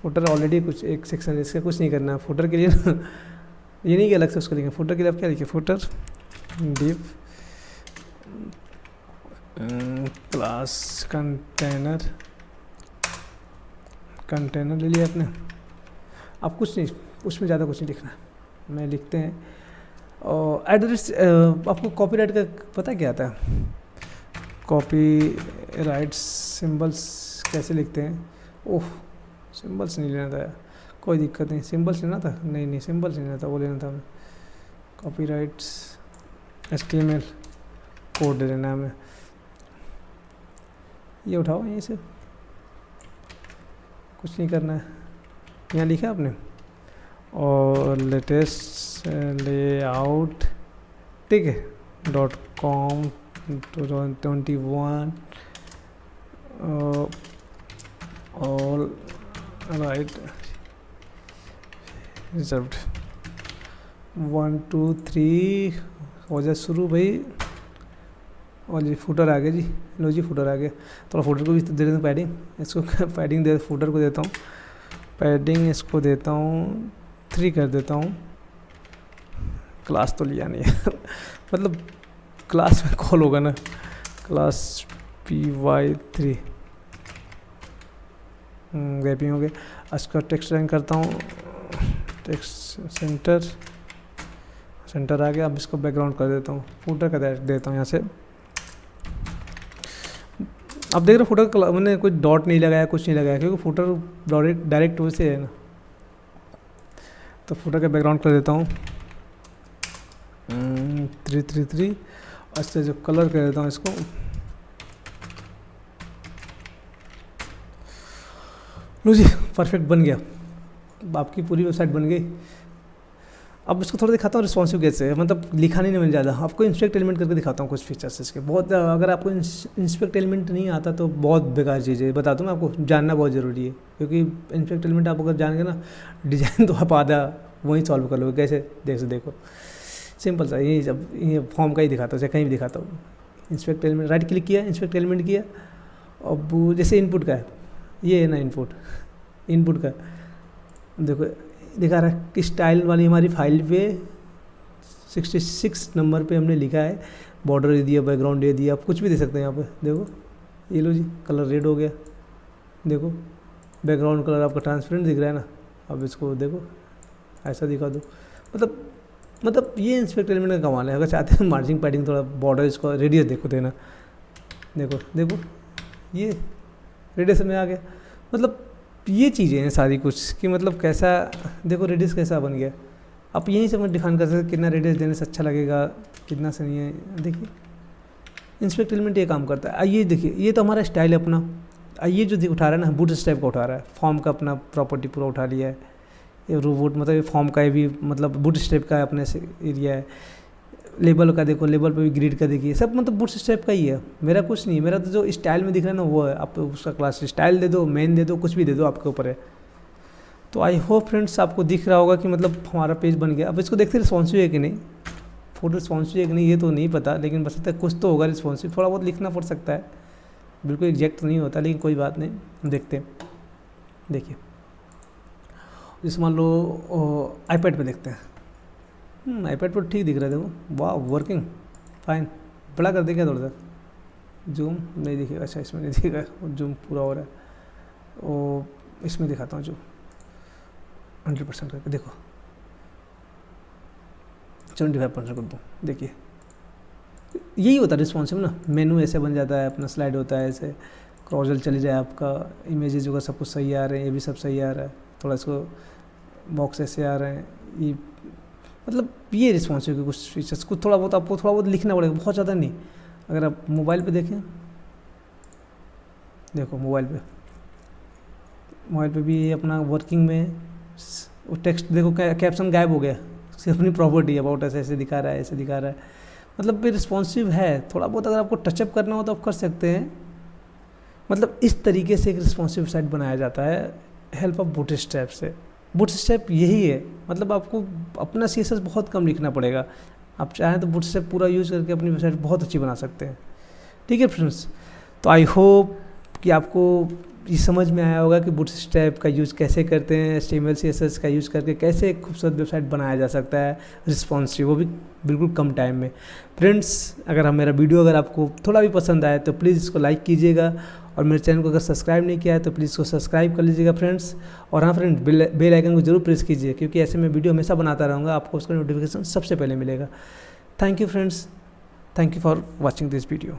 फुटर ऑलरेडी कुछ एक सेक्शन है, इसका कुछ नहीं करना है फुटर के लिए ये नहीं कि अलग से उसको लिखें। फुटर के लिए आप क्या लिखे, फुटर डिव क्लास कंटेनर ले लिया आपने। अब कुछ नहीं, उसमें ज़्यादा कुछ नहीं लिखना है, मैं लिखते हैं। और एड्रेस आपको कॉपीराइट का पता क्या आता है, कॉपीराइट सिंबल्स कैसे लिखते हैं। ओह सिंबल्स नहीं लेना था यार, कोई दिक्कत नहीं, सिंबल्स लेना था, नहीं सिंबल्स लेना था, वो लेना था हमें कॉपीराइट्स HTML कोड लेना है हमें। ये उठाओ यहीं से, कुछ नहीं करना है, यहाँ लिखा आपने, और लेटेस्ट लेआउट ठीक है .com 2021 ऑल राइट रिजर्व्ड 1 2 3 हो जाए शुरू भाई। और जी फुटर आ गया जी, लो जी फुटर आ गया। थोड़ा फुटर को भी दे देता हूँ पैडिंग, इसको पैडिंग दे, फुटर को देता हूँ पैडिंग, इसको देता हूँ 3 कर देता हूँ। क्लास तो लिया नहीं है मतलब क्लास में कॉल होगा ना, क्लास py3 गैपिंग हो गया। इसका टेक्स्ट रैंक करता हूँ, टेक्स्ट सेंटर आ गया। अब इसको बैकग्राउंड कर देता हूँ, फुटर का देता हूँ यहाँ से। अब देख रहे हो फुटर मैंने कोई डॉट नहीं लगाया, कुछ नहीं लगाया, क्योंकि फुटर डायरेक्ट वैसे है ना, तो फुटर का बैकग्राउंड कर देता हूँ 333। और इससे जो कलर कर देता हूँ इसको लो जी, परफेक्ट बन गया। आपकी पूरी वेबसाइट बन गई। अब इसको थोड़ा दिखाता हूँ रिस्पॉन्सिव कैसे है, मतलब लिखा नहीं मैंने ज़्यादा, आपको इंस्पेक्ट एलिमेंट करके दिखाता हूँ कुछ फीचर्स इसके। बहुत अगर आपको इंस्पेक्ट एलिमेंट नहीं आता तो बहुत बेकार चीज़ है, बता दूँ मैं आपको, जानना बहुत ज़रूरी है, क्योंकि इंस्पेक्ट एलिमेंट आप अगर जान गए ना, डिज़ाइन तो आप आधा वहीं सॉल्व कर लोगे। कैसे देखो सिंपल सा, ये जब ये फॉर्म का ही दिखाता हूँ, चाहे कहीं भी दिखाता हूँ। इंस्पेक्ट एलिमेंट, राइट क्लिक किया, इंस्पेक्ट एलिमेंट किया। अब जैसे इनपुट का है, ये है ना इनपुट का, देखो दिखा रहा है कि स्टाइल वाली हमारी फाइल पे 66 नंबर पे हमने लिखा है, बॉर्डर दे दिया, बैकग्राउंड दे दिया, आप कुछ भी दे सकते हैं यहाँ पे। देखो ये लो जी, कलर रेड हो गया, देखो बैकग्राउंड कलर आपका ट्रांसपेरेंट दिख रहा है ना। अब इसको देखो ऐसा दिखा दो, मतलब ये इंस्पेक्ट एलिमेंट का कमाल है। अगर चाहते हैं मार्जिन पैडिंग थोड़ा, बॉर्डर इसको रेडियस देखो देना, देखो ये रेडियस में आ गया। मतलब ये चीज़ें हैं सारी कुछ कि मतलब कैसा, देखो रेडियस कैसा बन गया। आप यहीं से मैं डिफाइन कर सकते हैं कितना रेडियस देने से अच्छा लगेगा, कितना से नहीं है। देखिए इंस्पेक्ट एलिमेंट ये काम करता है। आइए देखिए, ये तो हमारा स्टाइल है अपना। आइए जो उठा रहा है ना, बूट स्ट्रैप का उठा रहा है, फॉर्म का अपना प्रॉपर्टी पूरा उठा लिया है। ये रोबोट मतलब ये फॉर्म का भी मतलब बूट स्ट्रैप का अपने से एरिया है। लेबल का देखो, लेबल पे भी ग्रिड का देखिए, सब मतलब बूट स्ट्रैप का ही है। मेरा कुछ नहीं, मेरा तो जो स्टाइल में दिख रहा है ना वो है। आप उसका क्लास स्टाइल दे दो, मेन दे दो, कुछ भी दे दो, आपके ऊपर है। तो आई होप फ्रेंड्स आपको दिख रहा होगा कि मतलब हमारा पेज बन गया। अब इसको देखते रिस्पॉन्सिव है कि नहीं, फोटो रिस्पॉन्सिव है कि नहीं ये तो नहीं पता, लेकिन बस कुछ तो होगा रिस्पॉन्सिव। थोड़ा बहुत लिखना पड़ सकता है, बिल्कुल एग्जैक्ट नहीं होता, लेकिन कोई बात नहीं, हम देखते हैं। देखिए जैसे मान लो आईपैड पे देखते हैं, आईपैड पर ठीक दिख रहा है, देखो वाह वर्किंग फाइन। बड़ा कर देगा थोड़ा सा, जूम नहीं दिखेगा, अच्छा इसमें नहीं दिखेगा, जूम पूरा हो रहा है। और इसमें दिखाता हूँ जो 100% करके, देखो 75% कर दूँ। देखिए यही होता है रिस्पॉन्सिव ना, मेनू ऐसे बन जाता है, अपना स्लाइड होता है ऐसे, क्रॉजल चली जाए, आपका इमेजेस होगा, सब कुछ सही आ रहे हैं, ये भी सब सही आ रहा है। थोड़ा इसको बॉक्स ऐसे आ रहे हैं, ये मतलब ये रिस्पॉन्सिव के कुछ फीचर्स। कुछ थोड़ा बहुत आपको थोड़ा बहुत लिखना पड़ेगा, बहुत ज़्यादा नहीं। अगर आप मोबाइल पे देखें, देखो मोबाइल पे भी अपना वर्किंग में वो टेक्स्ट देखो, कैप्शन गायब हो गया, सिर्फ अपनी प्रॉपर्टी अबाउट ऐसे दिखा रहा है, ऐसे दिखा रहा है। मतलब ये रिस्पॉन्सिव है। थोड़ा बहुत अगर आपको टचअप करना हो तो आप कर सकते हैं। मतलब इस तरीके से एक रिस्पॉन्सिव साइट बनाया जाता है हेल्प ऑफ बूटस्ट्रैप से। बूटस्ट्रैप यही है, मतलब आपको अपना CSS बहुत कम लिखना पड़ेगा। आप चाहें तो बूटस्ट्रैप पूरा यूज़ करके अपनी वेबसाइट बहुत अच्छी बना सकते हैं। ठीक है फ्रेंड्स, तो आई होप कि आपको ये समझ में आया होगा कि बूटस्ट्रैप का यूज़ कैसे करते हैं, HTML CSS का यूज़ करके कैसे एक खूबसूरत वेबसाइट बनाया जा सकता है रिस्पॉन्सिव, वो भी बिल्कुल कम टाइम में। फ्रेंड्स अगर मेरा वीडियो अगर आपको थोड़ा भी पसंद आए तो प्लीज़ इसको लाइक कीजिएगा, और मेरे चैनल को अगर सब्सक्राइब नहीं किया है तो प्लीज़ इसको सब्सक्राइब कर लीजिएगा फ्रेंड्स। और हाँ फ्रेंड, बेल आइकन को जरूर प्रेस कीजिए, क्योंकि ऐसे मैं वीडियो हमेशा बनाता रहूँगा, आपको उसका नोटिफिकेशन सबसे पहले मिलेगा। Thank you friends, thank you for watching this video.